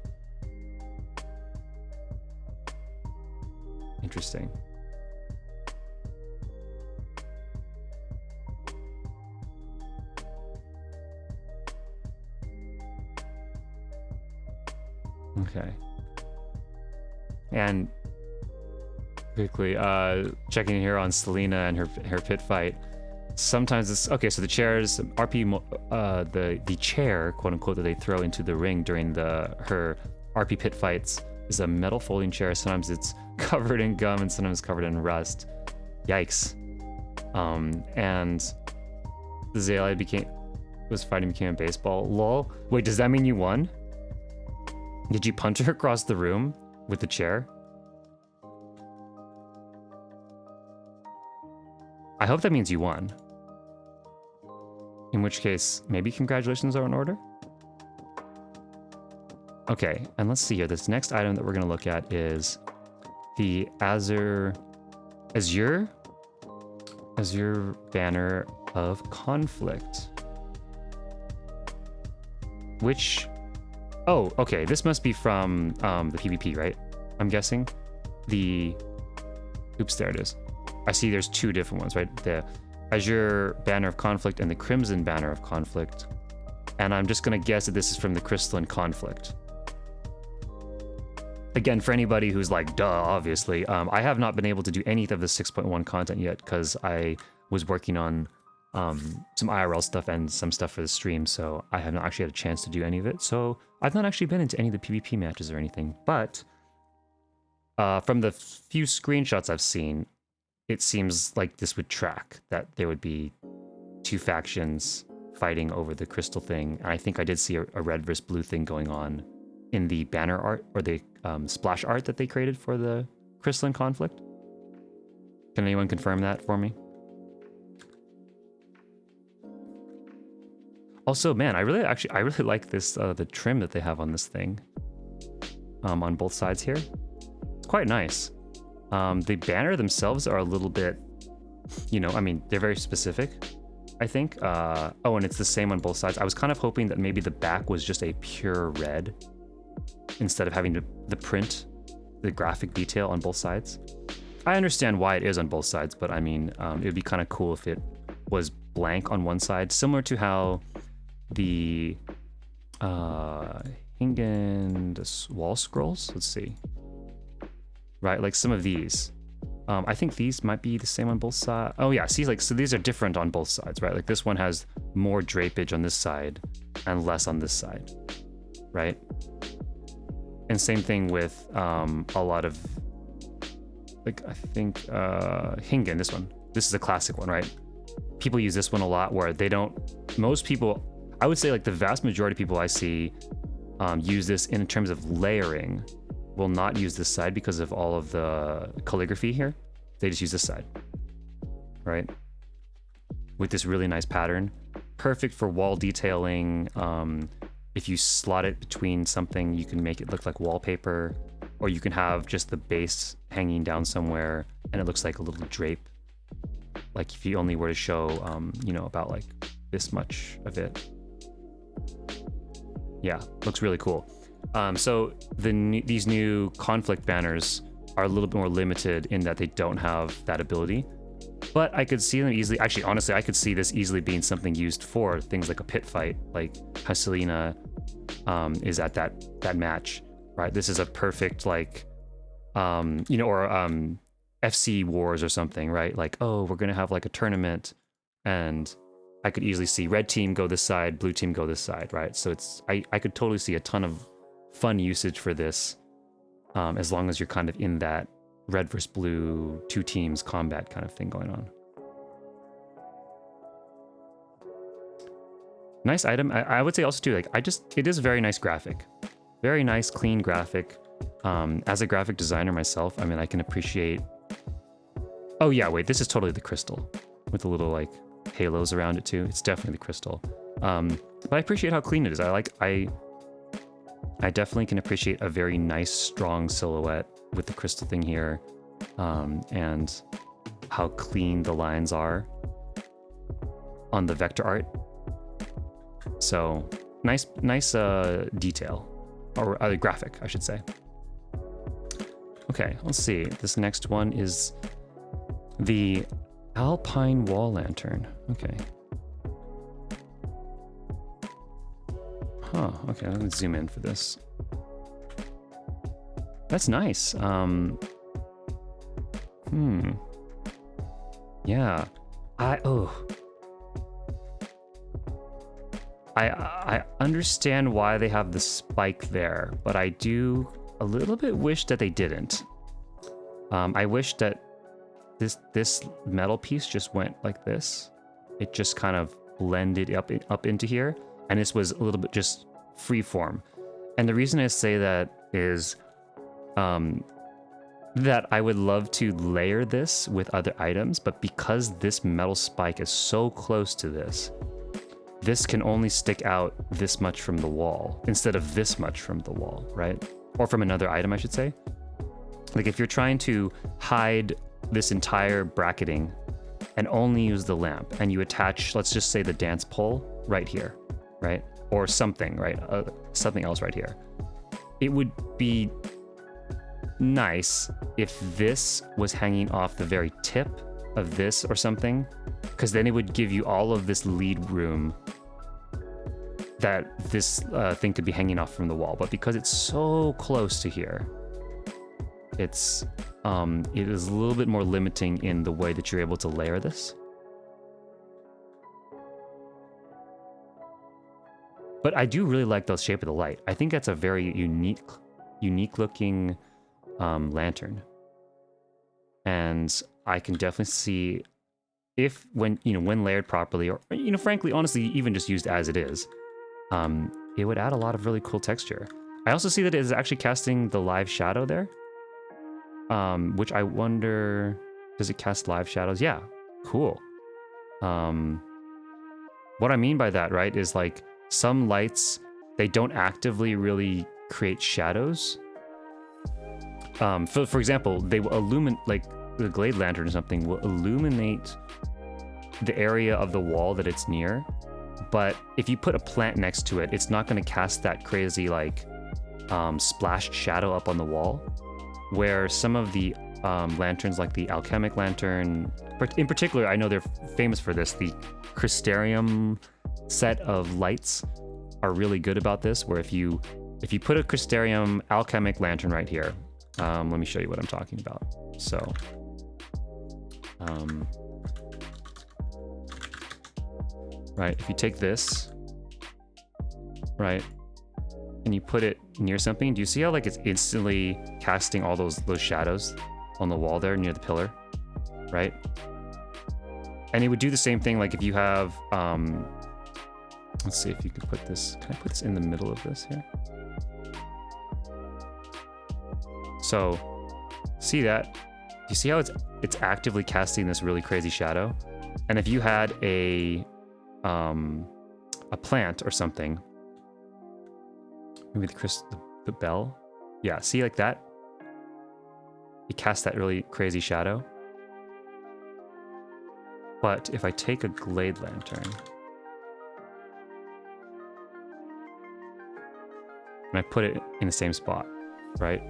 Interesting. Okay. And quickly, checking here on Selena and her pit fight. Sometimes it's okay. So the chairs, the chair, quote unquote, that they throw into the ring during her RP pit fights is a metal folding chair. Sometimes it's covered in gum and sometimes covered in rust. Yikes. And the Zayli became a baseball. Lol. Wait, does that mean you won? Did you punch her across the room with the chair? I hope that means you won. In which case, maybe congratulations are in order? Okay, and let's see here. This next item that we're going to look at is the Azure Banner of Conflict. Which, oh, okay, this must be from the PvP, right? I'm guessing. Oops, there it is. I see there's two different ones, right? The Azure Banner of Conflict and the Crimson Banner of Conflict. And I'm just going to guess that this is from the Crystaline Conflict. Again, for anybody who's like, duh, obviously, I have not been able to do any of the 6.1 content yet because I was working on some IRL stuff and some stuff for the stream, so I have not actually had a chance to do any of it. So I've not actually been into any of the PvP matches or anything, but from the few screenshots I've seen, it seems like this would track, that there would be two factions fighting over the crystal thing. And I think I did see a red versus blue thing going on in the banner art, or the splash art that they created for the Crystaline Conflict. Can anyone confirm that for me? Also, man, I really like this, the trim that they have on this thing. On both sides here. It's quite nice. The banner themselves are a little bit, you know, I mean, they're very specific, I think. Oh, and it's the same on both sides. I was kind of hoping that maybe the back was just a pure red instead of having the print, the graphic detail on both sides. I understand why it is on both sides, but I mean, it would be kind of cool if it was blank on one side, similar to how the Hingen wall scrolls, let's see. Right, like some of these. I think these might be the same on both sides. Oh yeah, see, like, so these are different on both sides, right? Like this one has more drapage on this side and less on this side, right? And same thing with a lot of, like, I think Hingen, this one. This is a classic one, right? People use this one a lot where they don't, most people, I would say like the vast majority of people I see use this in terms of layering, will not use this side because of all of the calligraphy here. They just use this side, right? With this really nice pattern. Perfect for wall detailing. If you slot it between something, you can make it look like wallpaper, or you can have just the base hanging down somewhere and it looks like a little drape. Like if you only were to show, you know, about like this much of it. Yeah, looks really cool. So these new conflict banners are a little bit more limited in that they don't have that ability, but I could see them easily. Actually, honestly, I could see this easily being something used for things like a pit fight, like how Selena is at that match, right? This is a perfect like, you know, or FC Wars or something, right? Like, oh, we're gonna have like a tournament, and I could easily see red team go this side, blue team go this side, right? So it's I could totally see a ton of fun usage for this, as long as you're kind of in that red versus blue, two teams combat kind of thing going on. Nice item. I would say also too, like, it is a very nice graphic. Very nice, clean graphic. As a graphic designer myself, I mean, I can appreciate... Oh yeah, wait, this is totally the crystal with the little like halos around it too. It's definitely the crystal. But I appreciate how clean it is. I definitely can appreciate a very nice, strong silhouette with the crystal thing here, and how clean the lines are on the vector art. So nice detail, or graphic, I should say. Okay, let's see. This next one is the Alpine wall lantern. Okay. Huh, okay, let me zoom in for this. That's nice. Yeah. I understand why they have the spike there, but I do a little bit wish that they didn't. I wish that this metal piece just went like this. It just kind of blended up into here, and this was a little bit just free form. And the reason I say that is that I would love to layer this with other items, but because this metal spike is so close to this can only stick out this much from the wall instead of this much from the wall, right? Or from another item, I should say. Like if you're trying to hide this entire bracketing and only use the lamp, and you attach, let's just say, the dance pole right here, right? Or something, right? Something else right here. It would be nice if this was hanging off the very tip of this or something, because then it would give you all of this lead room that this thing could be hanging off from the wall. But because it's so close to here, it is a little bit more limiting in the way that you're able to layer this. But I do really like the shape of the light. I think that's a very unique looking lantern. And I can definitely see if when layered properly, or frankly, honestly, even just used as it is, it would add a lot of really cool texture. I also see that it is actually casting the live shadow there, which I wonder, does it cast live shadows? Yeah, cool. What I mean by that, right, is like some lights, they don't actively really create shadows. For example, they will illuminate, like the Glade Lantern or something will illuminate the area of the wall that it's near. But if you put a plant next to it, it's not going to cast that crazy like splashed shadow up on the wall. Where some of the lanterns, like the Alchemic Lantern, in particular, I know they're famous for this, the Crystarium set of lights are really good about this, where if you put a Crystarium Alchemic Lantern right here, let me show you what I'm talking about. So, right, if you take this, right, and you put it near something, do you see how like it's instantly casting all those shadows on the wall there near the pillar, right? And it would do the same thing like if you have, let's see if you could put this, can I put this in the middle of this here? So, see that? You see how it's actively casting this really crazy shadow? And if you had a plant or something, maybe the bell, yeah, see like that? It casts that really crazy shadow. But if I take a Glade Lantern and I put it in the same spot, right?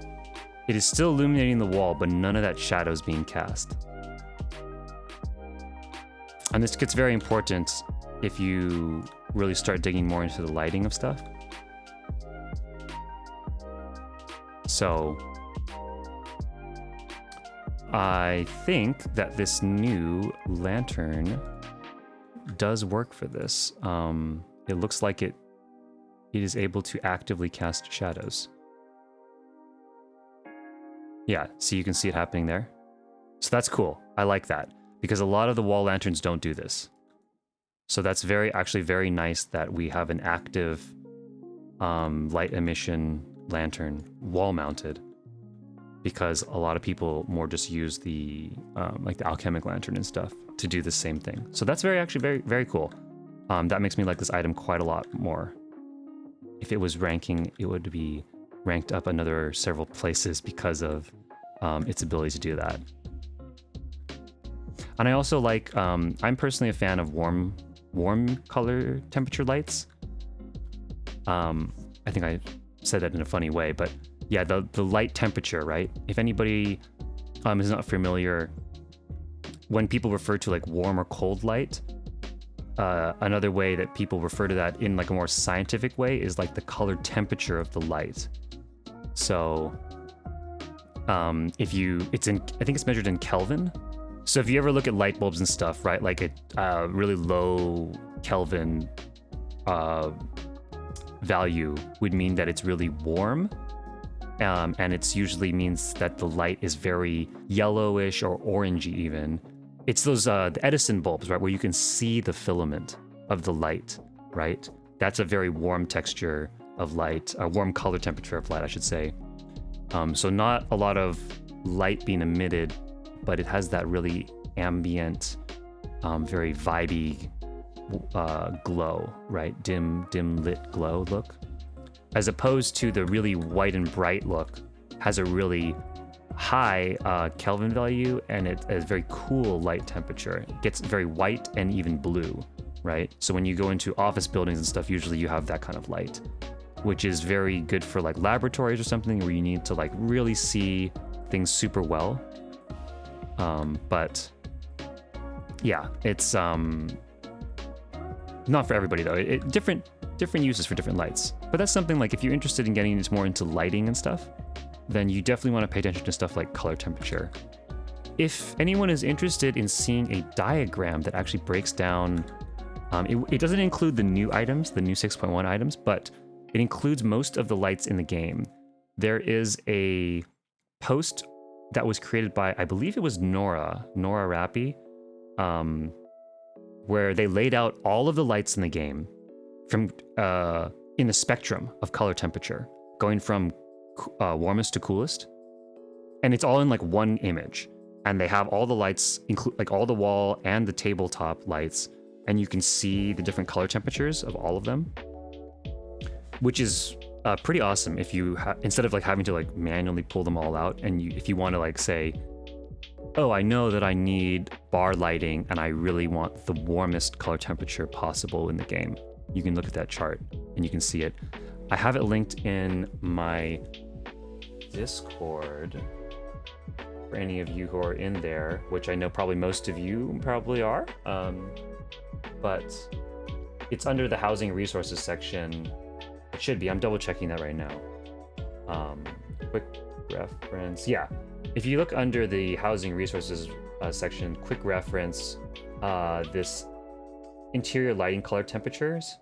It is still illuminating the wall, but none of that shadow is being cast. And this gets very important if you really start digging more into the lighting of stuff. So I think that this new lantern does work for this. It looks like it is able to actively cast shadows. Yeah, so you can see it happening there. So that's cool. I like that because a lot of the wall lanterns don't do this. So that's actually very nice that we have an active light emission lantern wall mounted, because a lot of people more just use the like the Alchemic Lantern and stuff to do the same thing. So that's actually very cool. That makes me like this item quite a lot more. If it was ranking, it would be ranked up another several places because of its ability to do that. And I also like, I'm personally a fan of warm color temperature lights. I think I said that in a funny way, but yeah, the light temperature, right? If anybody is not familiar, when people refer to like warm or cold light, another way that people refer to that in like a more scientific way is like the color temperature of the light. So I think it's measured in Kelvin. So if you ever look at light bulbs and stuff, right, like a really low Kelvin value would mean that it's really warm. And it's usually means that the light is very yellowish or orangey even. It's those the Edison bulbs, right, where you can see the filament of the light, right? That's a very warm texture of light, a warm color temperature of light, I should say. So not a lot of light being emitted, but it has that really ambient, very vibey glow, right? Dim lit glow look. As opposed to the really white and bright look, has a really high Kelvin value, and it has very cool light temperature. It gets very white and even blue, right? So when you go into office buildings and stuff, usually you have that kind of light, which is very good for like laboratories or something where you need to like really see things super well. But yeah, it's not for everybody though. Different uses for different lights. But that's something like if you're interested in getting more into lighting and stuff, then you definitely want to pay attention to stuff like color temperature. If anyone is interested in seeing a diagram that actually breaks down, it doesn't include the new items, the new 6.1 items, but it includes most of the lights in the game. There is a post that was created by, I believe it was Nora Rappi, where they laid out all of the lights in the game from in a spectrum of color temperature, going from warmest to coolest, and it's all in like one image. And they have all the lights, like all the wall and the tabletop lights and you can see the different color temperatures of all of them, which is pretty awesome if you instead of like having to like manually pull them all out, and if you want to like say, oh, I know that I need bar lighting and I really want the warmest color temperature possible in the game. You can look at that chart and you can see it. I have it linked in my Discord for any of you who are in there, which I know probably most of you probably are. But it's under the housing resources section. It should be. I'm double checking that right now. Quick reference. Yeah. If you look under the housing resources section, quick reference, this interior lighting color temperatures.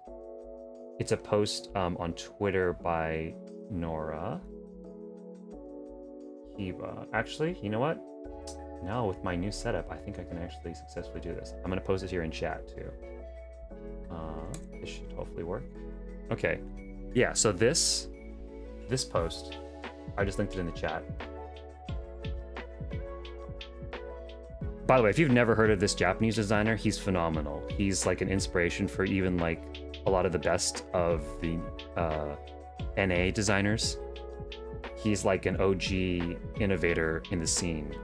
It's a post on Twitter by Nora Kiva. Actually, you know what? Now with my new setup, I think I can actually successfully do this. I'm gonna post it here in chat too. This should hopefully work. Okay. Yeah, so this post, I just linked it in the chat. By the way, if you've never heard of this Japanese designer, he's phenomenal. He's like an inspiration for even like a lot of the best of the NA designers. He's like an OG innovator in the scene.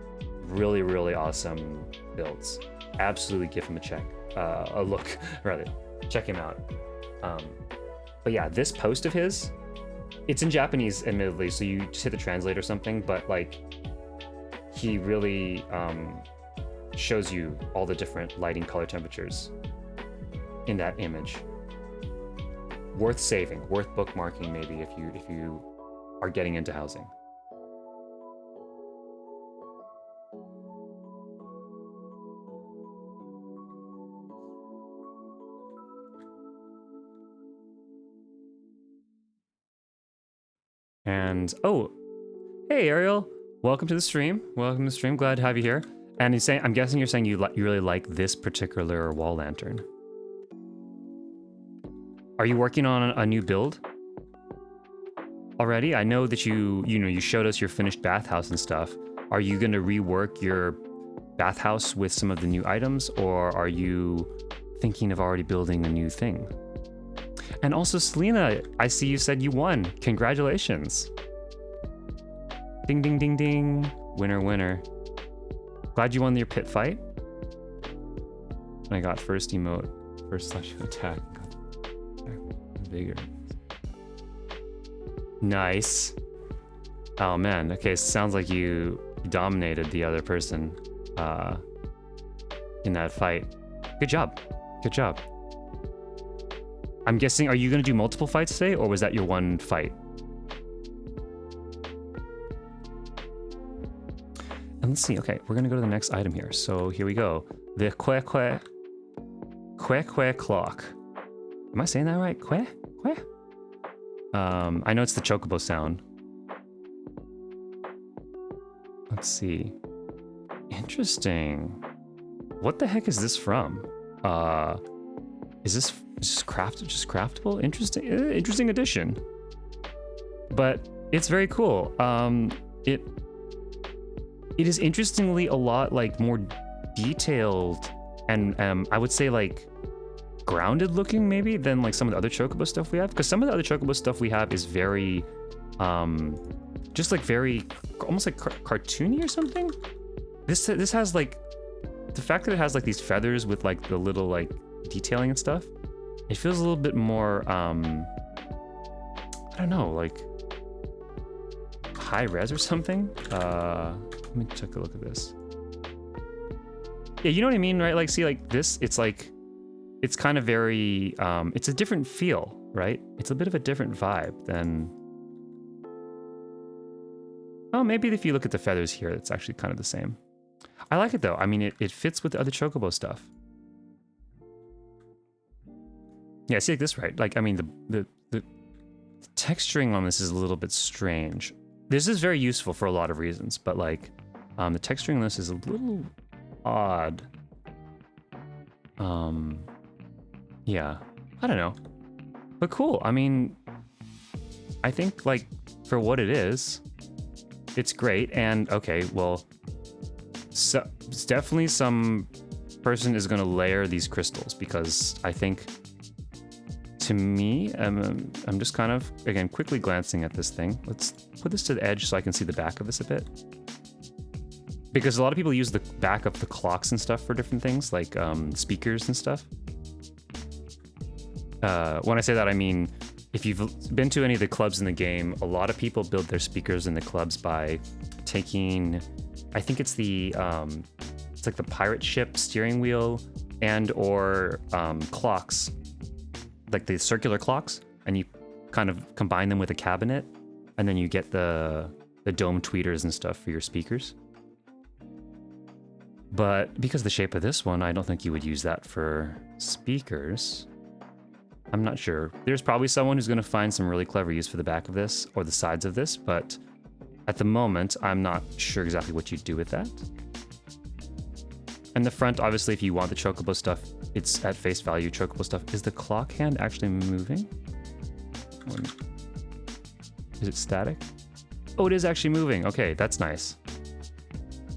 Really, really awesome builds. Absolutely give him a look, rather. Check him out. But yeah, this post of his, it's in Japanese, admittedly, so you just hit the translate or something, but like, he really shows you all the different lighting color temperatures in that image. Worth saving, worth bookmarking maybe if you are getting into housing. And oh, hey Ariel, welcome to the stream. Welcome to the stream. Glad to have you here. And he's saying, I'm guessing you're saying you really like this particular wall lantern. Are you working on a new build already? I know that you showed us your finished bathhouse and stuff. Are you going to rework your bathhouse with some of the new items, or are you thinking of already building a new thing? And also, Selena, I see you said you won. Congratulations. Ding, ding, ding, ding. Winner, winner. Glad you won your pit fight. I got first emote, first slash attack. Bigger. Nice. Oh man, okay, sounds like you dominated the other person in that fight. Good job. Good job. I'm guessing, are you gonna do multiple fights today, or was that your one fight? And let's see, okay, we're gonna go to the next item here. So here we go. The Kweh-Kweh Clock. Am I saying that right? Kweh? I know it's the chocobo sound. Let's see. Interesting. What the heck is this from? Is this just craftable? Interesting addition. But it's very cool. It is interestingly a lot like more detailed and I would say like grounded looking maybe than like some of the other chocobo stuff we have, because some of the other chocobo stuff we have is very just like very almost like cartoony or something. This has like the fact that it has like these feathers with like the little like detailing and stuff, it feels a little bit more I don't know, like high res or something. Let me take a look at this. Yeah, you know what I mean, right? Like, see, like this, it's like, it's kind of very, it's a different feel, right? It's a bit of a different vibe than, oh, maybe if you look at the feathers here, it's actually kind of the same. I like it though. I mean, it fits with the other chocobo stuff. Yeah, see like this, right? Like, I mean, the texturing on this is a little bit strange. This is very useful for a lot of reasons, but like, the texturing on this is a little odd. Yeah, I don't know, but cool. I mean, I think like for what it is, it's great. And okay, well, so it's definitely some person is going to layer these crystals, because I think, to me, I'm just kind of, again, quickly glancing at this thing. Let's put this to the edge so I can see the back of this a bit. Because a lot of people use the back of the clocks and stuff for different things, like speakers and stuff. When I say that, I mean, if you've been to any of the clubs in the game, a lot of people build their speakers in the clubs by taking, I think it's the, it's like the pirate ship steering wheel and or clocks, like the circular clocks, and you kind of combine them with a cabinet, and then you get the dome tweeters and stuff for your speakers. But because of the shape of this one, I don't think you would use that for speakers. I'm not sure. There's probably someone who's going to find some really clever use for the back of this or the sides of this, but at the moment, I'm not sure exactly what you'd do with that. And the front, obviously, if you want the chocobo stuff, it's at face value chocobo stuff. Is the clock hand actually moving? Is it static? Oh, it is actually moving. Okay, that's nice.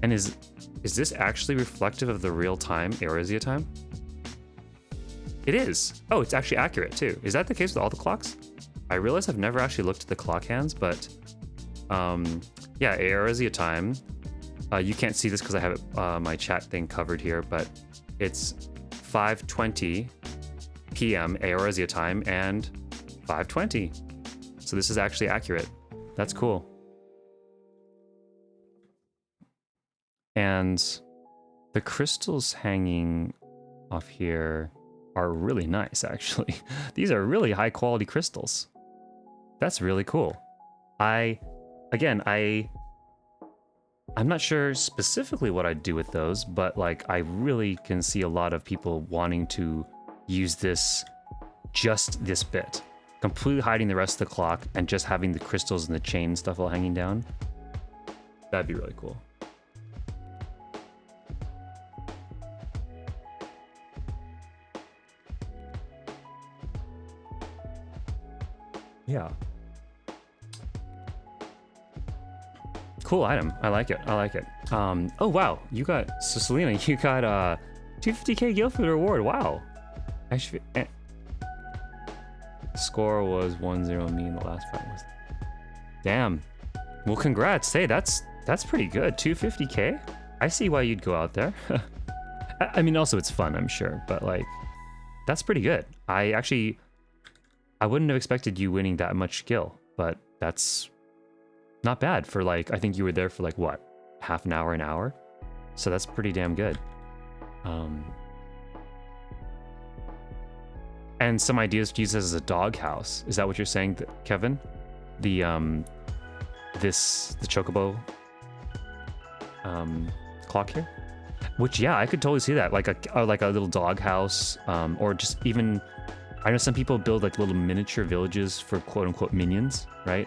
And is this actually reflective of the real-time Aerosia time? It is. Oh, it's actually accurate too. Is that the case with all the clocks? I realize I've never actually looked at the clock hands, but yeah, Aerosia time. You can't see this because I have it, my chat thing covered here, but it's 5:20 p.m. Aerosia time and 5:20. So this is actually accurate. That's cool. And the crystals hanging off here are really nice, actually. These are really high quality crystals. That's really cool. I'm not sure specifically what I'd do with those, but like I really can see a lot of people wanting to use this, just this bit, completely hiding the rest of the clock and just having the crystals and the chain stuff all hanging down. That'd be really cool. Yeah. Cool item. I like it. I like it. Oh wow, you got, so Selena, you got 250k gil for the reward. Wow. Actually, score was 1-0 me in the last fight. Was, damn. Well, congrats. Hey, that's pretty good. 250k. I see why you'd go out there. I mean, also it's fun, I'm sure, but like, that's pretty good. I wouldn't have expected you winning that much skill, but that's not bad for like, I think you were there for like, what, half an hour? So that's pretty damn good. And some ideas to use this as a doghouse. Is that what you're saying, Kevin? The chocobo clock here? Which, yeah, I could totally see that. Like a little doghouse, or just even, I know some people build like little miniature villages for quote unquote minions, right?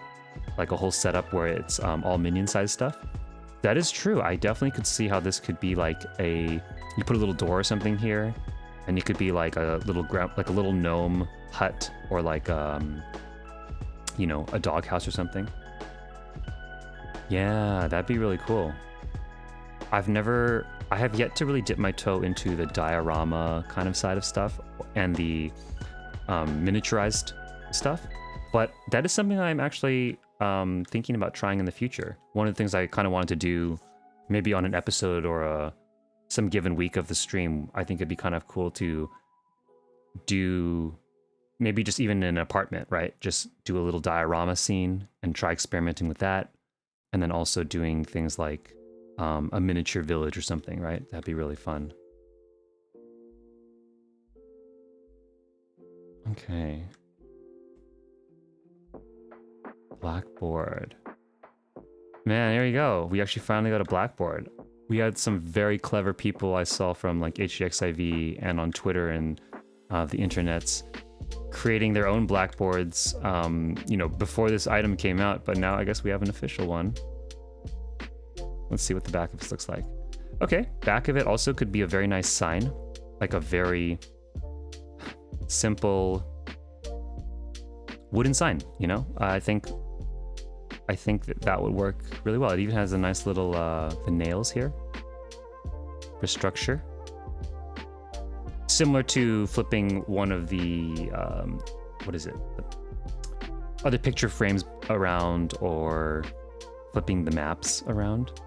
Like a whole setup where it's all minion sized stuff. That is true. I definitely could see how this could be like you put a little door or something here, and it could be like a little gnome hut, or like you know, a doghouse or something. Yeah, that'd be really cool. I have yet to really dip my toe into the diorama kind of side of stuff and the miniaturized stuff, but that is something I'm actually thinking about trying in the future. One of the things I kind of wanted to do, maybe on an episode or some given week of the stream, I think it'd be kind of cool to do, maybe just even in an apartment, right? Just do a little diorama scene and try experimenting with that, and then also doing things like a miniature village or something, right? That'd be really fun. Okay. Blackboard. Man, there you go. We actually finally got a Blackboard. We had some very clever people I saw from like FFXIV and on Twitter and the internets creating their own Blackboards, you know, before this item came out, but now I guess we have an official one. Let's see what the back of this looks like. Okay, back of it also could be a very nice sign, like a very simple wooden sign, you know? I think that would work really well. It even has a nice little the nails here for structure. similar to flipping one of the, what is it? Other picture frames around or flipping the maps around.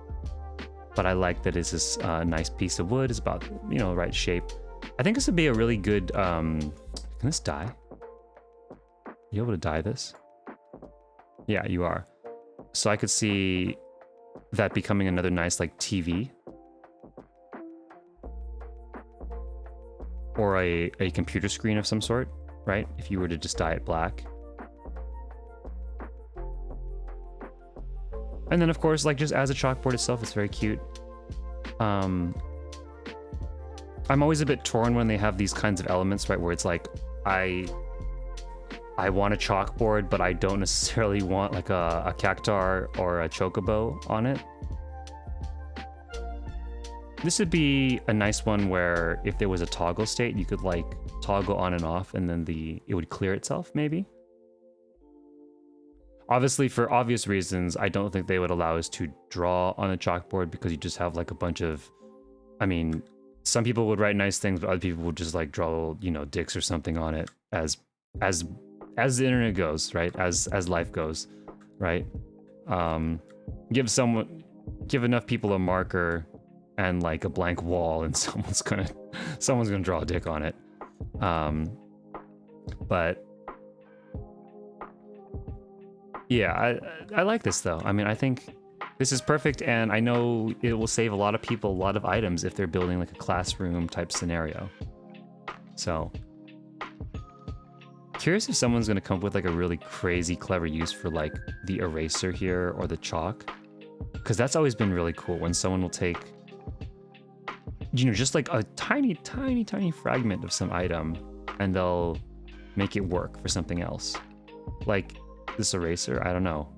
But I like that it's this nice piece of wood. It's about, you know, the right shape. I think this would be a really good, can this die? You able to dye this? Yeah, you are. So I could see that becoming another nice like TV. Or a computer screen of some sort, right? If you were to just dye it black. And then of course, like just as a chalkboard itself, it's very cute. I'm always a bit torn when they have these kinds of elements, right? Where it's like, I want a chalkboard, but I don't necessarily want like a cactar or a chocobo on it. This would be a nice one where if there was a toggle state, you could like toggle on and off and then it would clear itself maybe. Obviously, for obvious reasons, I don't think they would allow us to draw on a chalkboard because you just have like a bunch of, I mean, some people would write nice things, but other people would just like draw, you know, dicks or something on it as the internet goes, right? As life goes, right? Give enough people a marker and like a blank wall and someone's gonna draw a dick on it. But yeah, I like this though. I mean, I think this is perfect, and I know it will save a lot of people a lot of items if they're building like a classroom type scenario. So curious if someone's gonna come up with like a really crazy clever use for like the eraser here or the chalk, because that's always been really cool when someone will take, you know, just like a tiny fragment of some item and they'll make it work for something else. Like this eraser, I don't know.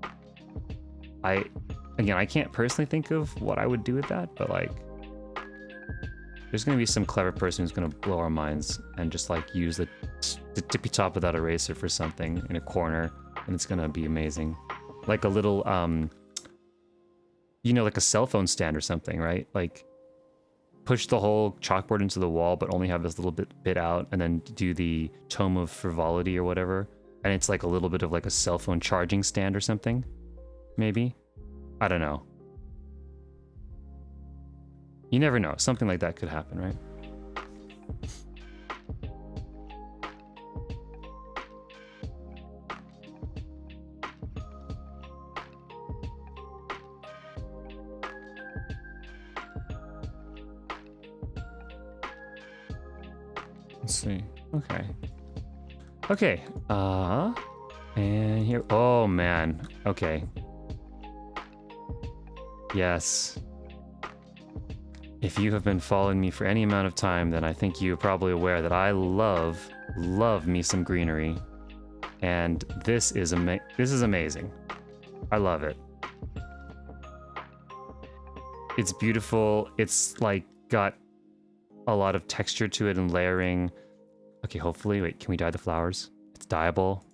Again, I can't personally think of what I would do with that, but like there's gonna be some clever person who's gonna blow our minds and just like use the tippy top of that eraser for something in a corner, and it's gonna be amazing. Like a little, you know, like a cell phone stand or something, right? Like push the whole chalkboard into the wall, but only have this little bit out, and then do the tome of frivolity or whatever. And it's like a little bit of like a cell phone charging stand or something, maybe. I don't know. You never know. Something like that could happen, right? Let's see. Okay. Okay. And here. Oh man. Okay. Yes. If you have been following me for any amount of time, then I think you're probably aware that I love me some greenery. And this is amazing. I love it. It's beautiful. It's like got a lot of texture to it and layering. Okay, hopefully, wait, can we dye the flowers? It's dyeable.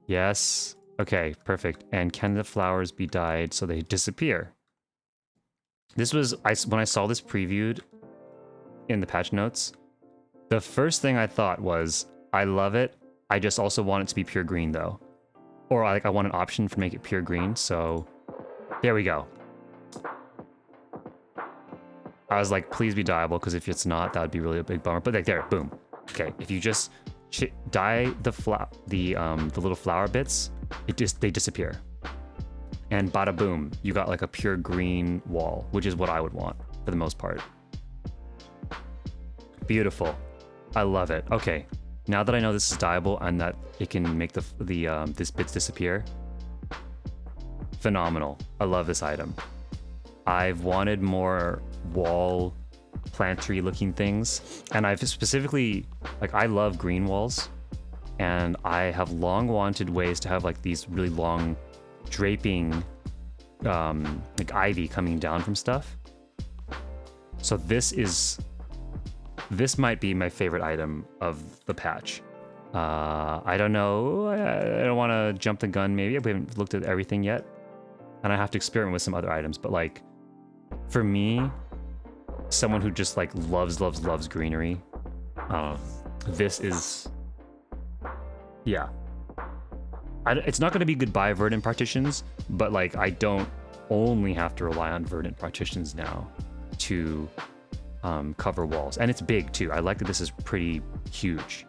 Yes. Okay, perfect. And can the flowers be dyed so they disappear? This was, when I saw this previewed in the patch notes, the first thing I thought was, I love it. I just also want it to be pure green though. Or like I want an option for make it pure green, so there we go. I was like, please be dyeable, because if it's not, that would be really a big bummer. But like there, boom. Okay, if you just dye the little flower bits, they disappear. And bada boom, you got like a pure green wall, which is what I would want for the most part. Beautiful. I love it. Okay, now that I know this is dyeable and that it can make this bits disappear, phenomenal. I love this item. I've wanted more wall plantery looking things, and I've specifically, like, I love green walls, and I have long wanted ways to have like these really long draping like ivy coming down from stuff. So this might be my favorite item of the patch. I don't know, I don't want to jump the gun. Maybe we haven't looked at everything yet, and I have to experiment with some other items, but like for me, someone who just like loves greenery, This is, yeah. It's not going to be goodbye verdant partitions, but like I don't only have to rely on verdant partitions now to cover walls. And it's big too. I like that this is pretty huge.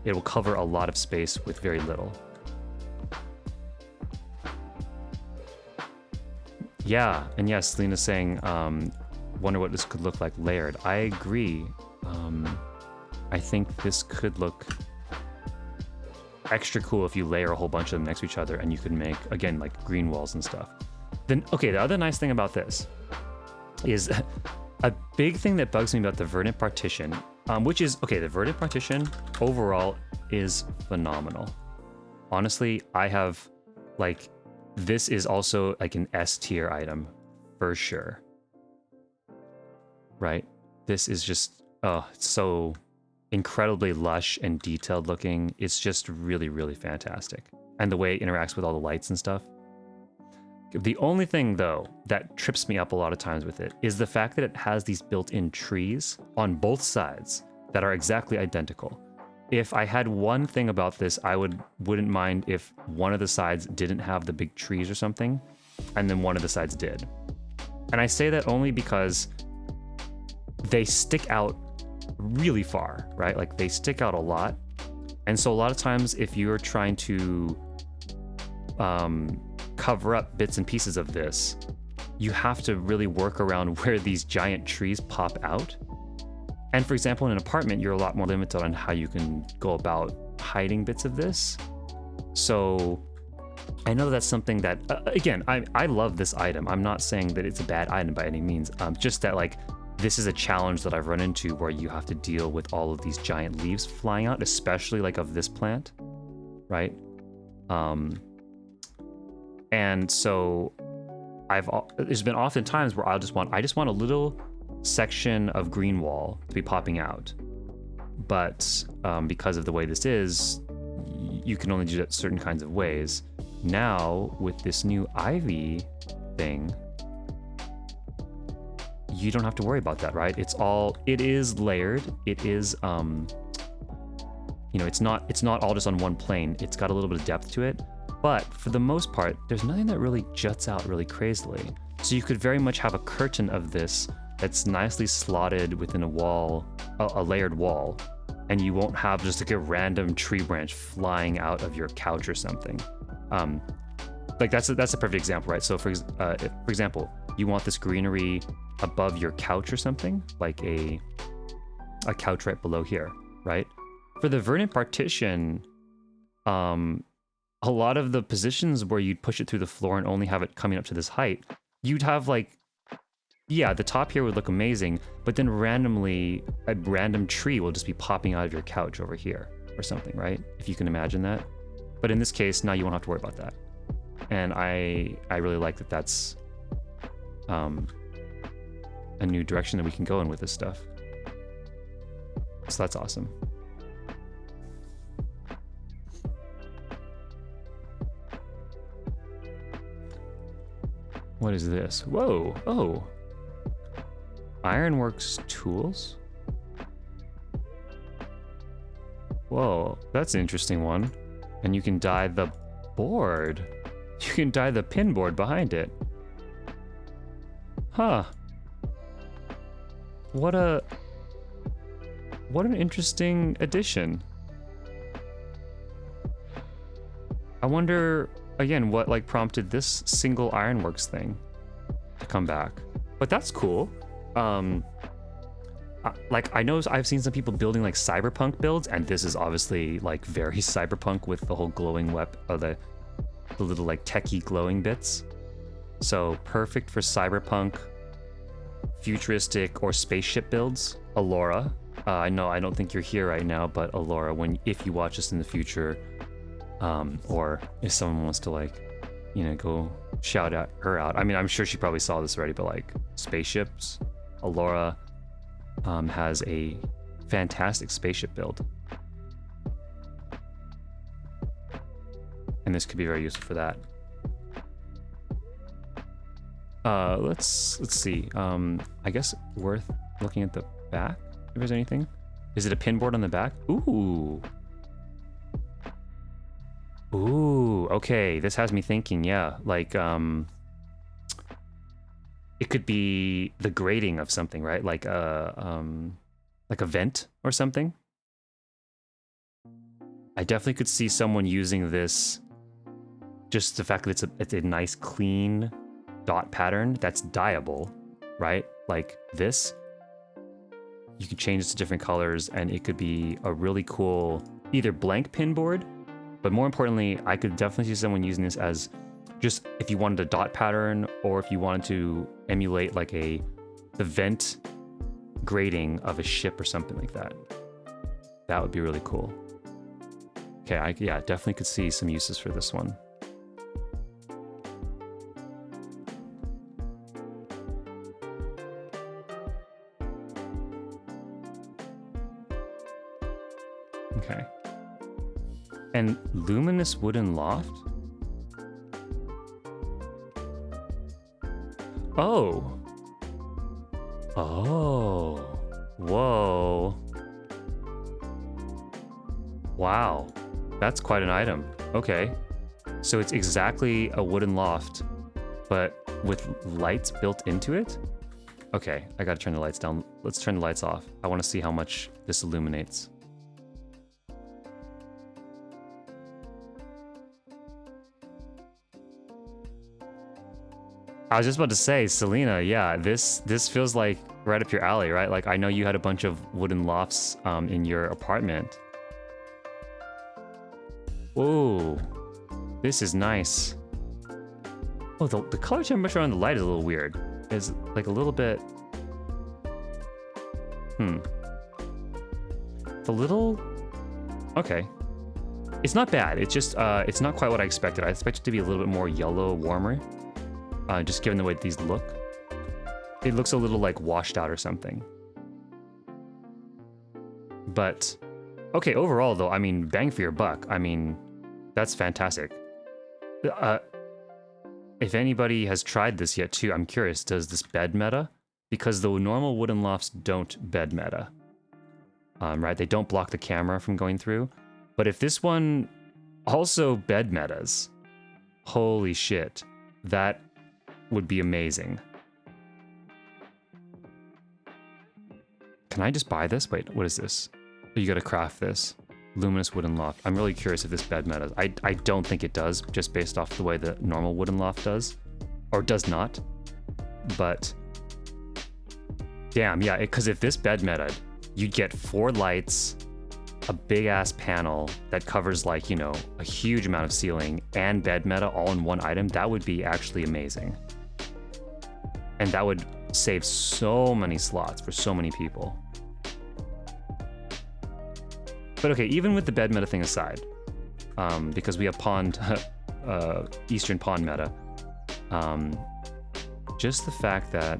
It will cover a lot of space with very little. Yeah, and yes, Lena's saying, wonder what this could look like layered. I agree. I think this could look extra cool if you layer a whole bunch of them next to each other, and you could make, again, like green walls and stuff. Then, okay, the other nice thing about this is a big thing that bugs me about the verdant partition, which is, okay, the verdant partition overall is phenomenal. Honestly, I have, like, this is also like an S tier item for sure. Right? This is just, oh, it's so incredibly lush and detailed looking. It's just really, really fantastic. And the way it interacts with all the lights and stuff. The only thing, though, that trips me up a lot of times with it is the fact that it has these built-in trees on both sides that are exactly identical. If I had one thing about this, I wouldn't mind if one of the sides didn't have the big trees or something, and then one of the sides did. And I say that only because they stick out really far, right? Like they stick out a lot. And so a lot of times if you're trying to cover up bits and pieces of this, you have to really work around where these giant trees pop out. And for example, in an apartment, you're a lot more limited on how you can go about hiding bits of this. So I know that's something that, again, I love this item. I'm not saying that it's a bad item by any means. Just that like, this is a challenge that I've run into where you have to deal with all of these giant leaves flying out, especially like of this plant, right? And so there's been often times where I just want a little section of green wall to be popping out. But because of the way this is, you can only do that certain kinds of ways. Now, with this new ivy thing, you don't have to worry about that, right? It is layered. It is, it's not all just on one plane. It's got a little bit of depth to it. But for the most part, there's nothing that really juts out really crazily. So you could very much have a curtain of this that's nicely slotted within a wall, a layered wall, and you won't have just like a random tree branch flying out of your couch or something. Like that's a perfect example, right? So for example, you want this greenery above your couch or something, like a couch right below here, right? For the verdant partition, a lot of the positions where you'd push it through the floor and only have it coming up to this height, you'd have like, yeah, the top here would look amazing, but then randomly, a random tree will just be popping out of your couch over here or something, right? If you can imagine that. But in this case, now you won't have to worry about that. And I really like that that's a new direction that we can go in with this stuff. So that's awesome. What is this? Whoa, oh. Ironworks tools? Whoa, that's an interesting one. And you can dye the board. You can dye the pin board behind it. Huh. What an interesting addition. I wonder, again, what like prompted this single Ironworks thing to come back. But that's cool. Like I know I've seen some people building like cyberpunk builds, and this is obviously like very cyberpunk with the whole glowing the little like techie glowing bits. So perfect for cyberpunk, futuristic, or spaceship builds. Alora, I know I don't think you're here right now, but Alora, if you watch this in the future, or if someone wants to like, go shout her out. I mean, I'm sure she probably saw this already, but like spaceships, Alora has a fantastic spaceship build. And this could be very useful for that. Let's see. I guess worth looking at the back if there's anything. Is it a pin board on the back? Ooh. Ooh, okay. This has me thinking, yeah. Like, it could be the grating of something, right? Like a vent or something. I definitely could see someone using this. Just the fact that it's a nice, clean dot pattern that's dyeable, right? Like this. You can change it to different colors, and it could be a really cool either blank pin board, but more importantly, I could definitely see someone using this as just if you wanted a dot pattern, or if you wanted to emulate like the vent grating of a ship or something like that. That would be really cool. Okay, yeah, definitely could see some uses for this one. Okay. And Luminous Wooden Loft? Oh. Oh. Whoa. Wow. That's quite an item. Okay. So it's exactly a wooden loft, but with lights built into it? Okay, I gotta turn the lights down. Let's turn the lights off. I want to see how much this illuminates. I was just about to say, Selena, yeah, this feels like right up your alley, right? Like, I know you had a bunch of wooden lofts in your apartment. Whoa, this is nice. Oh, the color temperature on the light is a little weird. It's like a little bit... It's a little... Okay. It's not bad. It's just, it's not quite what I expected. I expected it to be a little bit more yellow, warmer. Just given the way these look. It looks a little like washed out or something. But, okay, overall though, I mean, bang for your buck. I mean, that's fantastic. If anybody has tried this yet too, I'm curious, does this bed meta? Because the normal wooden lofts don't bed meta. Right, they don't block the camera from going through. But if this one also bed metas, holy shit, that would be amazing. Can I just buy this? Wait, what is this? Oh, you gotta craft this. Luminous wooden loft. I'm really curious if this bed metas. I don't think it does, just based off the way the normal wooden loft does. Or does not. But damn, yeah, because if this bed meta, you'd get 4 lights, a big ass panel that covers like, you know, a huge amount of ceiling, and bed meta all in one item. That would be actually amazing. And that would save so many slots for so many people. But okay, even with the bed meta thing aside, because we have pond, Eastern pond meta, just the fact that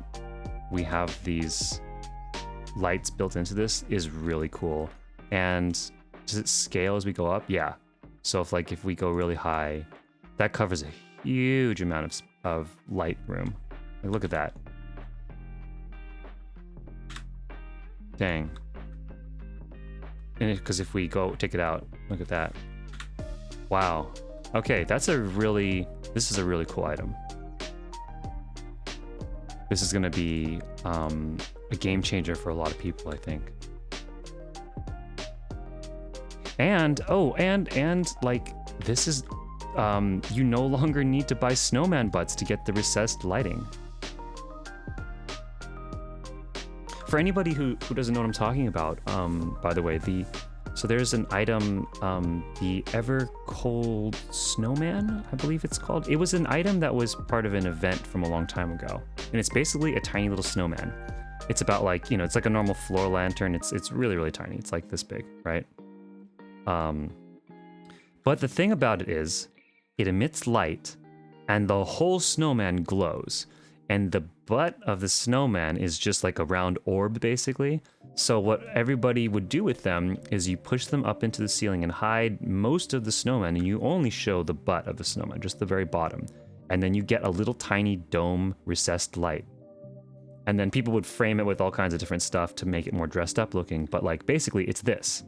we have these lights built into this is really cool. And does it scale as we go up? Yeah. So if we go really high, that covers a huge amount of light room. Like, look at that. Dang. And because if we go take it out, look at that. Wow. Okay, this is a really cool item. This is gonna be a game changer for a lot of people, I think. And like, this is you no longer need to buy snowman butts to get the recessed lighting. For anybody who doesn't know what I'm talking about, by the way, so there's an item, the Ever Cold Snowman, I believe it's called. It was an item that was part of an event from a long time ago, and it's basically a tiny little snowman. It's about like, you know, it's like a normal floor lantern. It's really, really tiny. It's like this big, right? But the thing about it is, it emits light, and the whole snowman glows. And the butt of the snowman is just like a round orb, basically. So what everybody would do with them is you push them up into the ceiling and hide most of the snowman, and you only show the butt of the snowman, just the very bottom. And then you get a little tiny dome recessed light. And then people would frame it with all kinds of different stuff to make it more dressed up looking. But like basically it's this.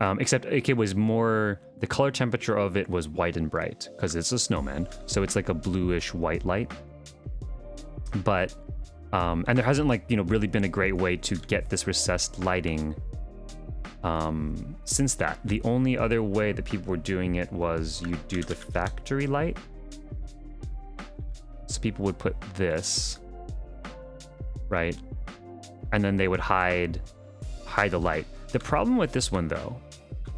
Except it was more, the color temperature of it was white and bright because it's a snowman. So it's like a bluish white light. But, and there hasn't like, really been a great way to get this recessed lighting since that. The only other way that people were doing it was you do the factory light. So people would put this, right? And then they would hide the light. The problem with this one though,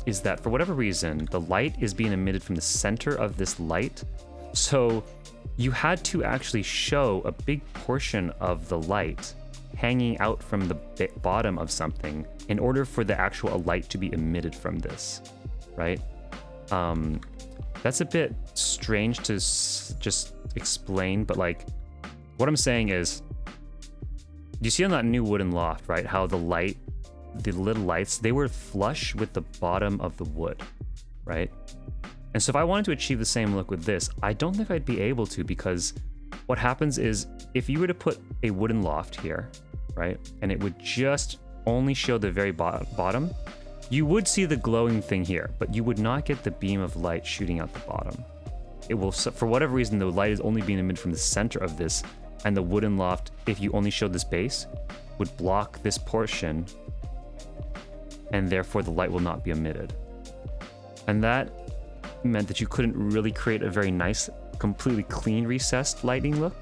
is that for whatever reason, the light is being emitted from the center of this light. So you had to actually show a big portion of the light hanging out from the bottom of something in order for the actual light to be emitted from this, right? That's a bit strange to just explain, but like, what I'm saying is, you see on that new wooden loft, right? How the little lights, they were flush with the bottom of the wood, right? And so if I wanted to achieve the same look with this, I don't think I'd be able to, because what happens is if you were to put a wooden loft here, right? And it would just only show the very bottom, you would see the glowing thing here, but you would not get the beam of light shooting out the bottom. It will, for whatever reason, the light is only being emitted from the center of this, and the wooden loft, if you only showed this base, would block this portion, and therefore the light will not be emitted. And that meant that you couldn't really create a very nice, completely clean recessed lighting look.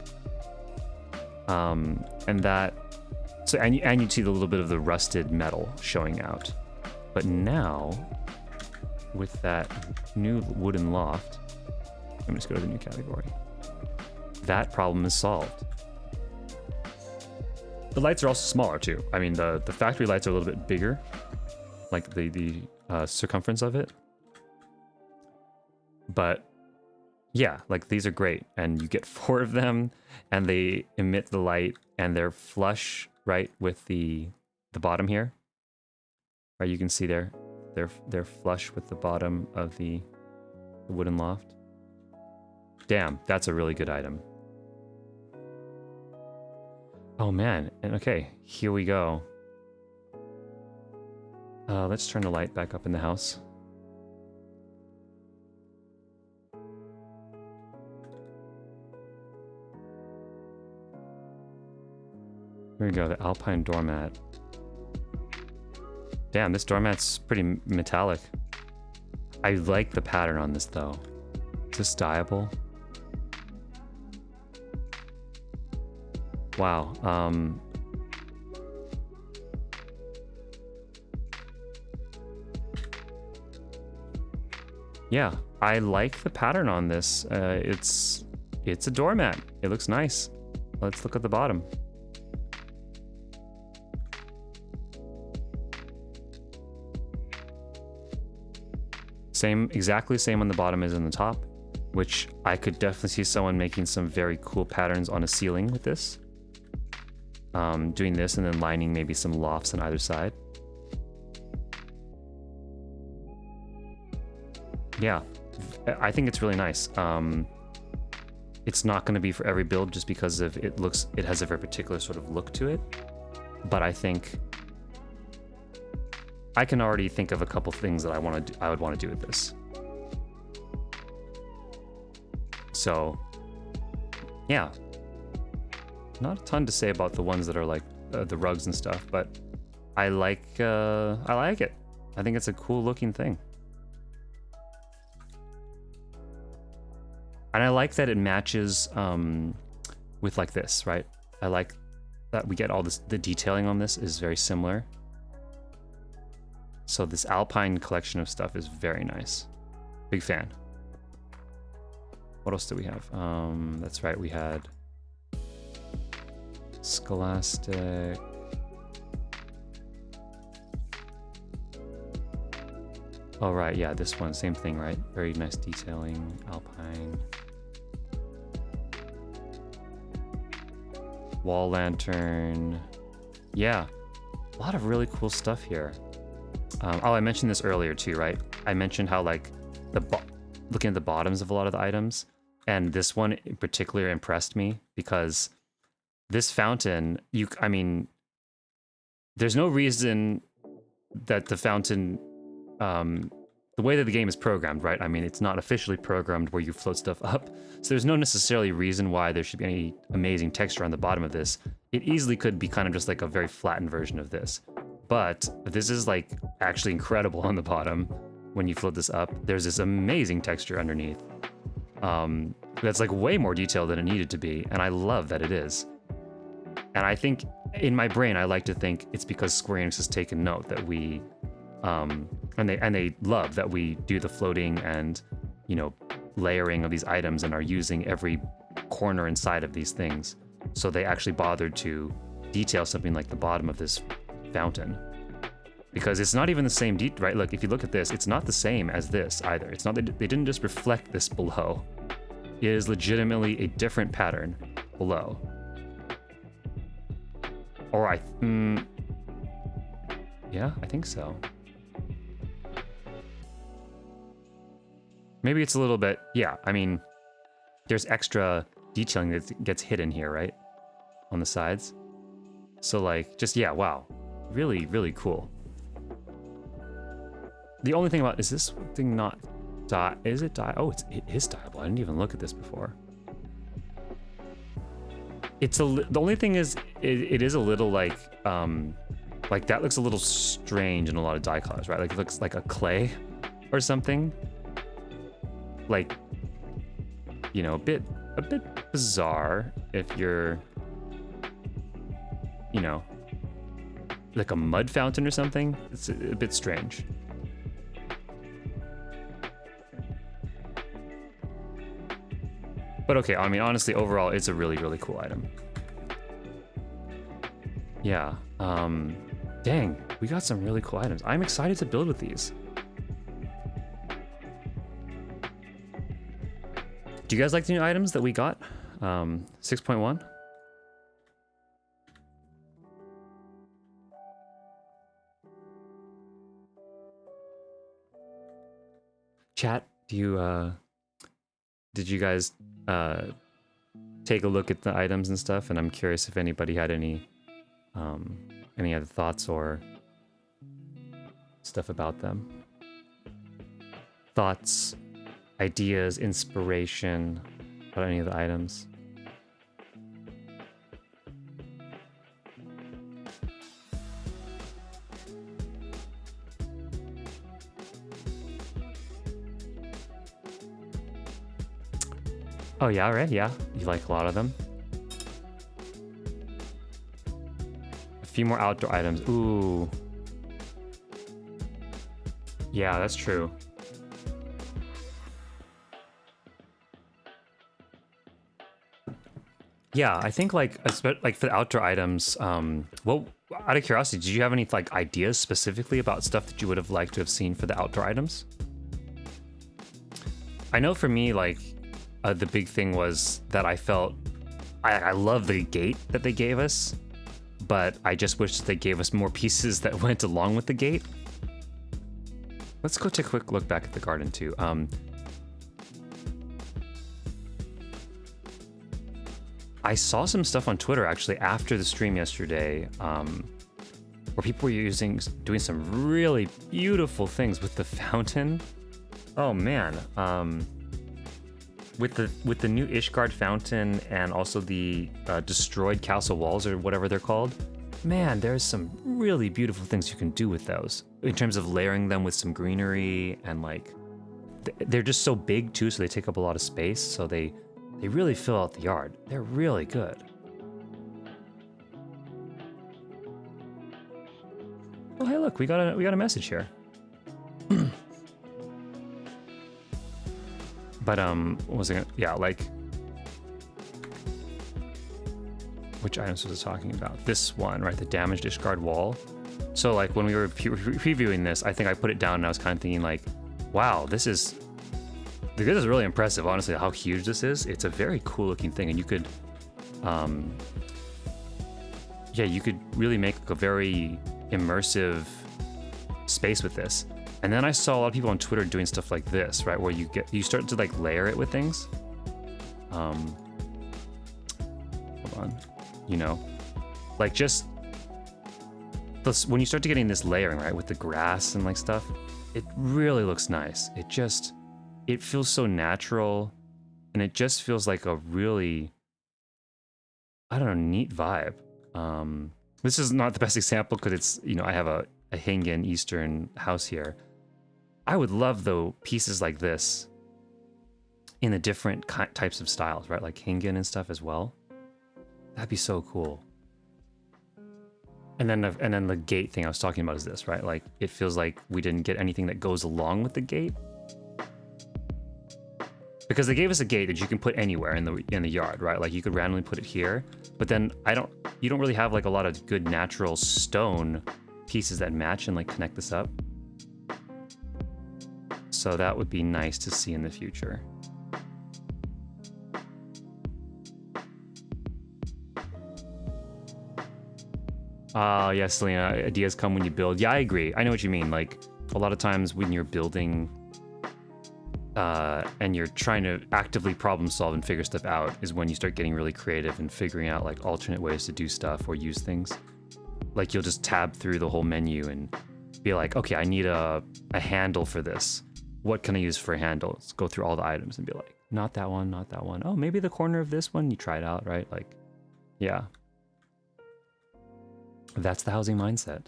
And you'd see the little bit of the rusted metal showing out. But now, with that new wooden loft, let me just go to the new category. That problem is solved. The lights are also smaller too. I mean, the factory lights are a little bit bigger, like the circumference of it. But yeah, like these are great, and you get 4 of them, and they emit the light, and they're flush right with the bottom here. Right, you can see they're flush with the bottom of the wooden loft. Damn, that's a really good item. Oh man, and okay, here we go. Let's turn the light back up in the house. Here we go, the Alpine Doormat. Damn, this doormat's pretty metallic. I like the pattern on this though. Is this dyeable? Wow. Yeah, I like the pattern on this. It's a doormat. It looks nice. Let's look at the bottom. Exactly same on the bottom as on the top, which I could definitely see someone making some very cool patterns on a ceiling with this. Doing this and then lining maybe some lofts on either side. Yeah, I think it's really nice. It's not going to be for every build just because of it has a very particular sort of look to it, but I think I can already think of a couple things that I would want to do with this. So, yeah, not a ton to say about the ones that are like the rugs and stuff, but I like it. I think it's a cool looking thing, and I like that it matches with like this, right? I like that we get all this. The detailing on this is very similar. So this Alpine collection of stuff is very nice. Big fan. What else do we have? That's right, we had Scholastic. Oh right, yeah, this one, same thing, right? Very nice detailing, Alpine. Wall lantern. Yeah, a lot of really cool stuff here. Oh, I mentioned this earlier too, right? I mentioned how like looking at the bottoms of a lot of the items, and this one in particular impressed me because this fountain, I mean, there's no reason that the fountain, the way that the game is programmed, right? I mean, it's not officially programmed where you float stuff up. So there's no necessarily reason why there should be any amazing texture on the bottom of this. It easily could be kind of just like a very flattened version of this. But this is like actually incredible on the bottom. When you float this up, there's this amazing texture underneath. That's like way more detailed than it needed to be. And I love that it is. And I think in my brain, I like to think it's because Square Enix has taken note that we, and they love that we do the floating and, you know, layering of these items and are using every corner inside of these things. So they actually bothered to detail something like the bottom of this fountain. Because it's not even the same detail, right? Look, if you look at this, it's not the same as this either. It's not that they didn't just reflect this below. It is legitimately a different pattern below. Or yeah, I think so. Maybe it's a little bit, yeah, I mean, there's extra detailing that gets hidden here, right? On the sides. So like, just, yeah, wow. Really, really cool. The only thing about, is this thing not is it oh, it is dyeable. I didn't even look at this before. It's the only thing is, it is a little like that looks a little strange in a lot of dye colors, right? Like it looks like a clay or something. Like, you know, a bit bizarre if you're, you know, like a mud fountain or something. It's a bit strange. But okay, I mean, honestly, overall, it's a really, really cool item. Yeah, dang, we got some really cool items. I'm excited to build with these. Do you guys like the new items that we got? 6.1? Chat, do you, did you guys take a look at the items and stuff? And I'm curious if anybody had any other thoughts or stuff about them. Thoughts, ideas, inspiration about any of the items. Oh yeah, right, yeah. You like a lot of them. A few more outdoor items. Ooh. Yeah, that's true. Yeah, I think like for the outdoor items, well, out of curiosity, did you have any like ideas specifically about stuff that you would have liked to have seen for the outdoor items? I know for me, like, the big thing was that I felt I love the gate that they gave us, but I just wish that they gave us more pieces that went along with the gate. Let's go take a quick look back at the garden too. I saw some stuff on Twitter actually after the stream yesterday, where people were doing some really beautiful things with the fountain. Oh man. With the new Ishgard fountain and also the destroyed castle walls or whatever they're called, man, there's some really beautiful things you can do with those in terms of layering them with some greenery and like they're just so big too, so they take up a lot of space, so they really fill out the yard. They're really good. Oh hey, look, we got a message here. But what was it? Yeah, like, which items was it talking about? This one, right? The damaged Ishgard wall. So like when we were previewing this, I think I put it down and I was kind of thinking like, wow, this is really impressive. Honestly, how huge this is. It's a very cool looking thing, and you could, yeah, you could really make a very immersive space with this. And then I saw a lot of people on Twitter doing stuff like this, right? Where you start to like layer it with things. Hold on. you know? Like just when you start to getting this layering, right, with the grass and like stuff, it really looks nice. It feels so natural, and it just feels like a really, I don't know, neat vibe. This is not the best example because it's, you know, I have a Hingen Eastern house here. I would love though pieces like this in the different types of styles, right? Like Hingen and stuff as well. That'd be so cool. And then the gate thing I was talking about is this, right? Like it feels like we didn't get anything that goes along with the gate, because they gave us a gate that you can put anywhere in the yard, right? Like you could randomly put it here, but then you don't really have like a lot of good natural stone pieces that match and like connect this up. So that would be nice to see in the future. Yeah, Selena, ideas come when you build. Yeah, I agree. I know what you mean. Like a lot of times when you're building and you're trying to actively problem solve and figure stuff out is when you start getting really creative and figuring out like alternate ways to do stuff or use things. Like you'll just tab through the whole menu and be like, okay, I need a handle for this. What can I use for a handle? Let's go through all the items and be like, not that one, not that one. Oh, maybe the corner of this one. You try it out, right? Like, yeah. That's the housing mindset.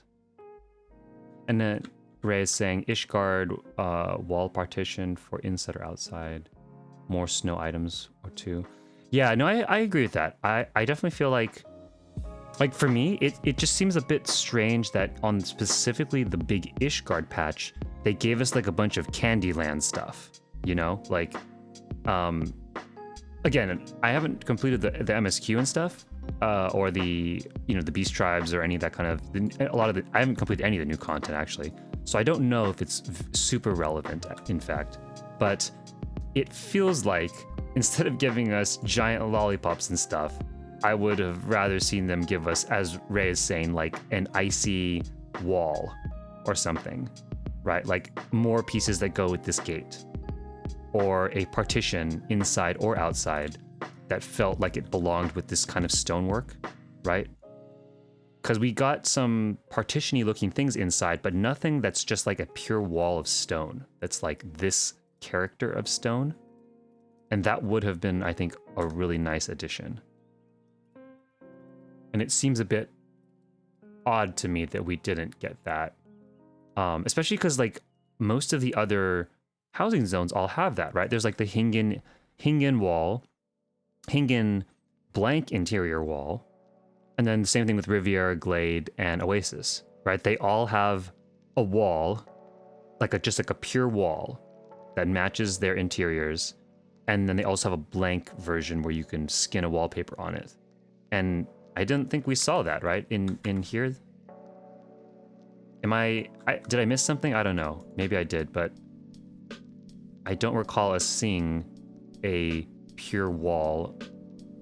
And then Ray is saying Ishgard wall partition for inside or outside. More snow items or two. Yeah, no, I agree with that. I definitely feel like for me, it just seems a bit strange that on specifically the big Ishgard patch, they gave us like a bunch of Candyland stuff, you know? Like, again, I haven't completed the MSQ and stuff, or the, you know, the Beast Tribes or any of that kind of, I haven't completed any of the new content actually. So I don't know if it's super relevant, in fact, but it feels like instead of giving us giant lollipops and stuff, I would have rather seen them give us, as Ray is saying, like an icy wall or something, right? Like more pieces that go with this gate, or a partition inside or outside that felt like it belonged with this kind of stonework, right? Because we got some partition-y looking things inside, but nothing that's just like a pure wall of stone. That's like this character of stone. And that would have been, I think, a really nice addition. And it seems a bit odd to me that we didn't get that. Especially because like most of the other housing zones all have that, right? There's like the Hingen wall, Hingen blank interior wall, and then the same thing with Riviera, Glade, and Oasis, right? They all have a wall, just like a pure wall that matches their interiors, and then they also have a blank version where you can skin a wallpaper on it. And I didn't think we saw that, right? In here. Did I miss something? I don't know. Maybe I did, but I don't recall us seeing a pure wall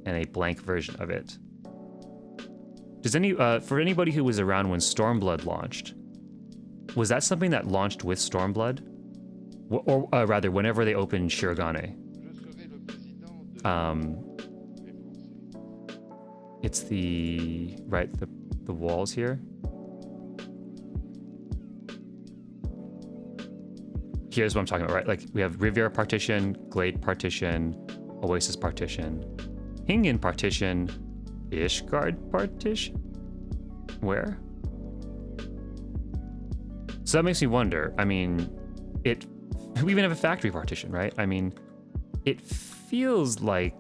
and a blank version of it. Does for anybody who was around when Stormblood launched, was that something that launched with Stormblood? Or rather, whenever they opened Shirogane? It's the walls here. Here's what I'm talking about, right? Like we have Riviera partition, Glade partition, Oasis partition, Hingen partition, Ishgard partition. Where? So that makes me wonder. I mean, we even have a factory partition, right? I mean, it feels like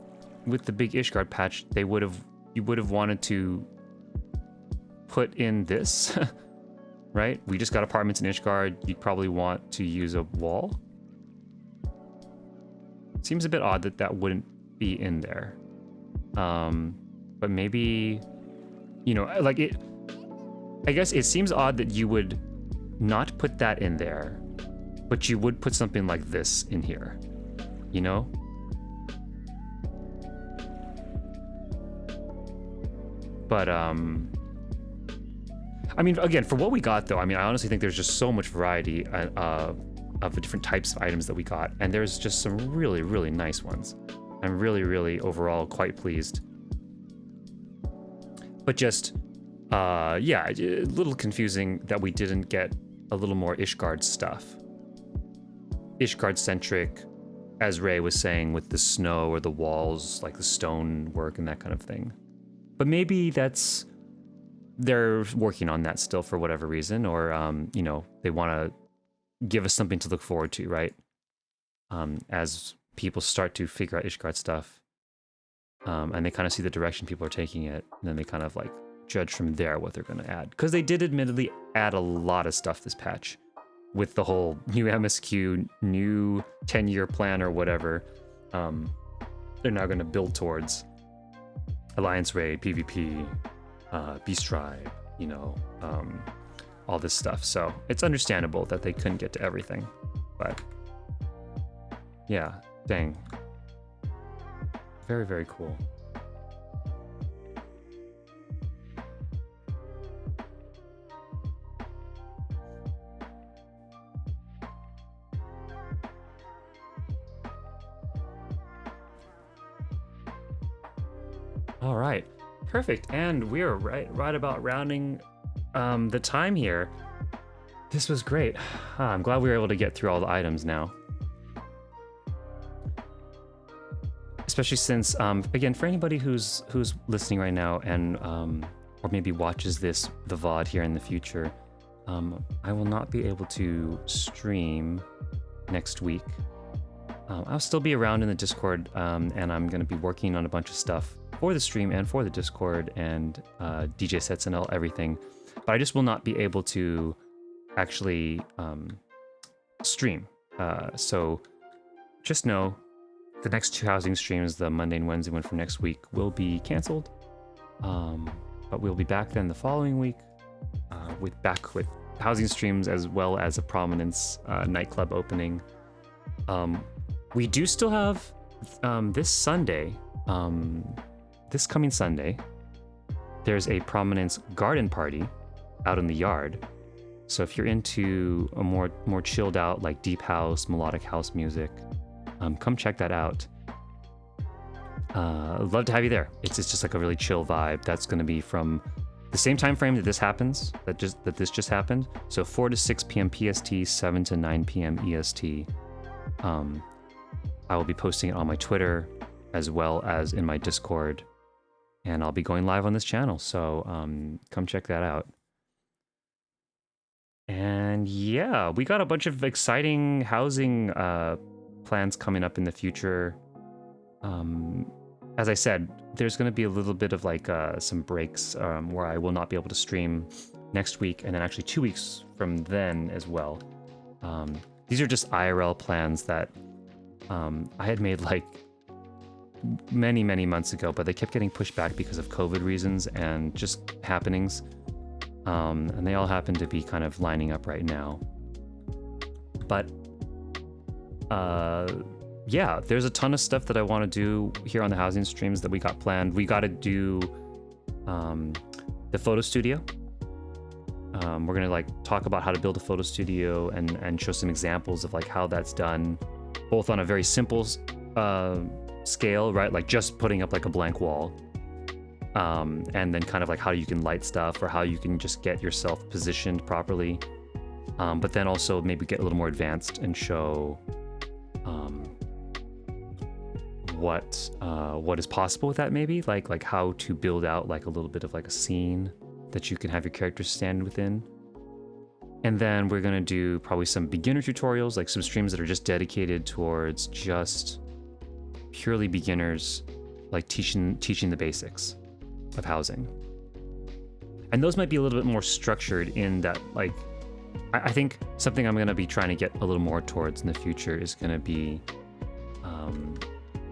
with the big Ishgard patch, you would have wanted to put in this, right? We just got apartments in Ishgard. You'd probably want to use a wall. Seems a bit odd that wouldn't be in there. But maybe, you know, like I guess it seems odd that you would not put that in there, but you would put something like this in here, you know? But, I mean, again, for what we got, though, I mean, I honestly think there's just so much variety of the different types of items that we got, and there's just some really, really nice ones. I'm really, really overall quite pleased. But just, yeah, a little confusing that we didn't get a little more Ishgard stuff. Ishgard-centric, as Ray was saying, with the snow or the walls, like the stone work and that kind of thing. But maybe they're working on that still for whatever reason, or, you know, they want to give us something to look forward to, right? As people start to figure out Ishgard stuff, and they kind of see the direction people are taking it, and then they kind of like judge from there what they're going to add. Because they did admittedly add a lot of stuff this patch, with the whole new MSQ, new 10-year plan or whatever. They're now going to build towards Alliance Raid, PvP, Beast Tribe, you know, all this stuff. So it's understandable that they couldn't get to everything, but yeah, dang. Very, very cool. All right, perfect. And we are right about rounding the time here. This was great. I'm glad we were able to get through all the items now. Especially since, again, for anybody who's listening right now and or maybe watches the VOD here in the future, I will not be able to stream next week. I'll still be around in the Discord, and I'm going to be working on a bunch of stuff for the stream and for the Discord and DJ sets and everything. But I just will not be able to actually stream. So just know the next 2 housing streams, the Monday and Wednesday one for next week, will be canceled. But we'll be back then the following week with housing streams as well as a Prominence nightclub opening. We do still have this Sunday, this coming Sunday, there's a Prominence garden party out in the yard. So if you're into a more chilled out, like deep house, melodic house music, come check that out. I'd love to have you there. It's just like a really chill vibe. That's going to be from the same time frame that this happens, that this just happened. So 4 to 6 p.m. PST, 7 to 9 p.m. EST. I will be posting it on my Twitter as well as in my Discord, and I'll be going live on this channel. So come check that out. And yeah, we got a bunch of exciting housing plans coming up in the future. As I said, there's going to be a little bit of like some breaks where I will not be able to stream next week, and then actually 2 weeks from then as well. These are just IRL plans that I had made like many months ago, but they kept getting pushed back because of COVID reasons and just happenings. And they all happen to be kind of lining up right now. But yeah, there's a ton of stuff that I want to do here on the housing streams that we got planned. We got to do the photo studio. We're gonna like talk about how to build a photo studio and show some examples of like how that's done, both on a very simple scale, right? Like just putting up like a blank wall. And then kind of like how you can light stuff or how you can just get yourself positioned properly. But then also maybe get a little more advanced and show what is possible with that, maybe like how to build out like a little bit of like a scene that you can have your characters stand within. And then we're gonna do probably some beginner tutorials, like some streams that are just dedicated towards just purely beginners, like teaching the basics of housing. And those might be a little bit more structured in that, like, I think something I'm going to be trying to get a little more towards in the future is going to be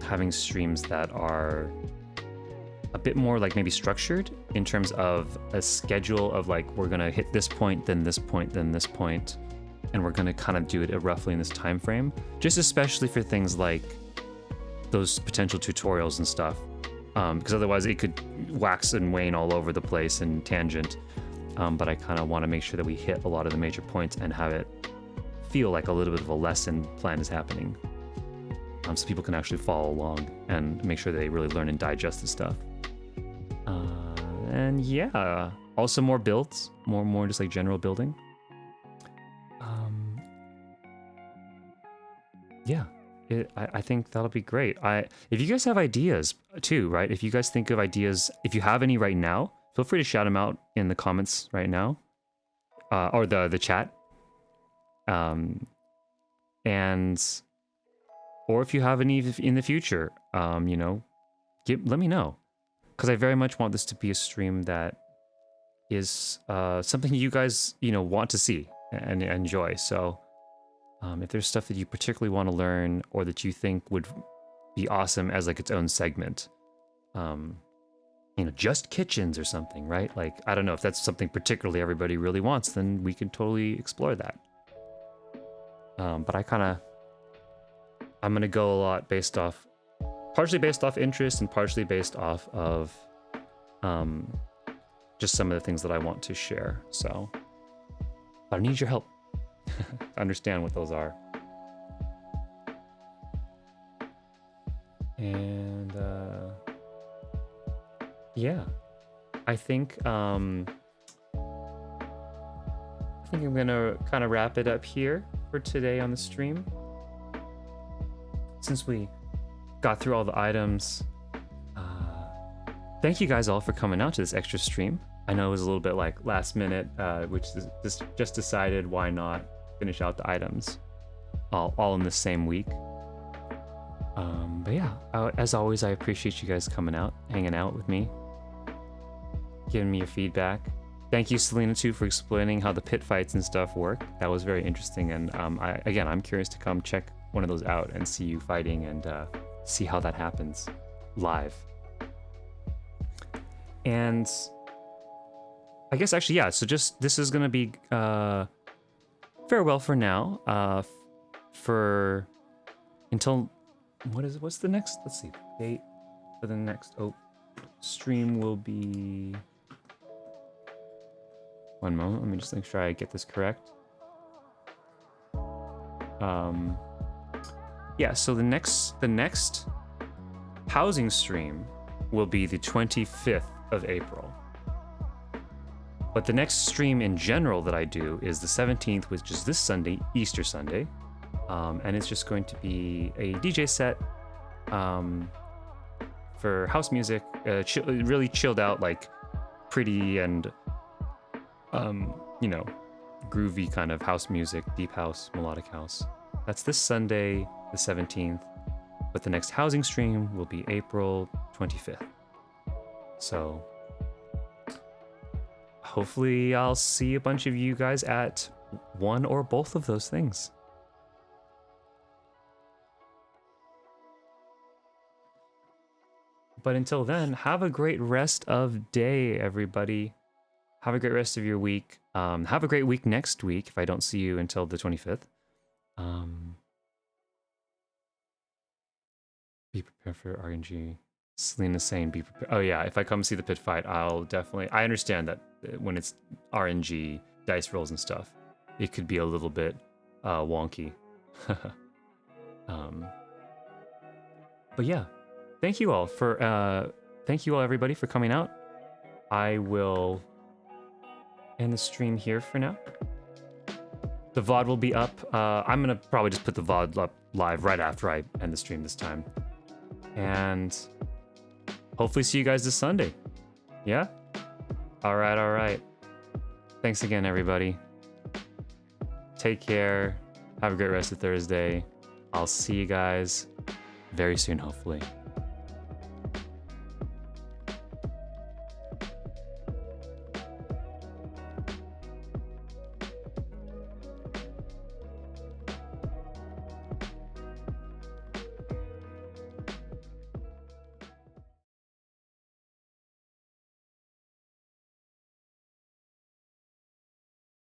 having streams that are a bit more like maybe structured in terms of a schedule of like, we're going to hit this point, then this point, then this point, and we're going to kind of do it roughly in this time frame, just especially for things like those potential tutorials and stuff. Because otherwise it could wax and wane all over the place and tangent. But I kind of want to make sure that we hit a lot of the major points and have it feel like a little bit of a lesson plan is happening. So people can actually follow along and make sure they really learn and digest the stuff. And yeah, also more builds, more just like general building. Yeah, I think that'll be great. If you guys have ideas too, right? If you guys think of ideas, if you have any right now, feel free to shout them out in the comments right now, or the chat. Or if you have any in the future, you know, let me know, because I very much want this to be a stream that is something you guys, you know, want to see and enjoy. So if there's stuff that you particularly want to learn or that you think would be awesome as like its own segment, you know, just kitchens or something, right? Like, I don't know if that's something particularly everybody really wants, then we can totally explore that. But I'm gonna go a lot based off, partially based off interest and partially based off of just some of the things that I want to share. So I need your help to understand what those are. And yeah, I think I'm gonna kind of wrap it up here for today on the stream. Since we got through all the items, thank you guys all for coming out to this extra stream. I know it was a little bit like last minute, which is just decided why not finish out the items all in the same week. But yeah, as always, I appreciate you guys coming out, hanging out with me, giving me your feedback. Thank you, Selena, too, for explaining how the pit fights and stuff work. That was very interesting, and I'm curious to come check one of those out and see you fighting and see how that happens live. And I guess actually, yeah, so just this is gonna be farewell for now. For until what's the next, let's see, date for the next stream will be, one moment, let me just make sure I get this correct. Yeah, so the next housing stream will be the 25th of April. But the next stream in general that I do is the 17th, which is this Sunday, Easter Sunday. And it's just going to be a DJ set for house music, really chilled out, like pretty and you know, groovy kind of house music, deep house, melodic house. That's this Sunday, the 17th, but the next housing stream will be April 25th. So hopefully I'll see a bunch of you guys at one or both of those things. But until then, have a great rest of day, everybody. Have a great rest of your week. Have a great week next week if I don't see you until the 25th. Be prepared for RNG. Selena's saying be prepared. Oh yeah, if I come see the pit fight, I'll definitely... I understand that when it's RNG, dice rolls and stuff, it could be a little bit wonky. But yeah, thank you all for... thank you all, everybody, for coming out. I will end the stream here for now. The VOD will be up. I'm going to probably just put the VOD up live right after I end the stream this time. And hopefully see you guys this Sunday. Yeah? All right. Thanks again, everybody. Take care. Have a great rest of Thursday. I'll see you guys very soon, hopefully.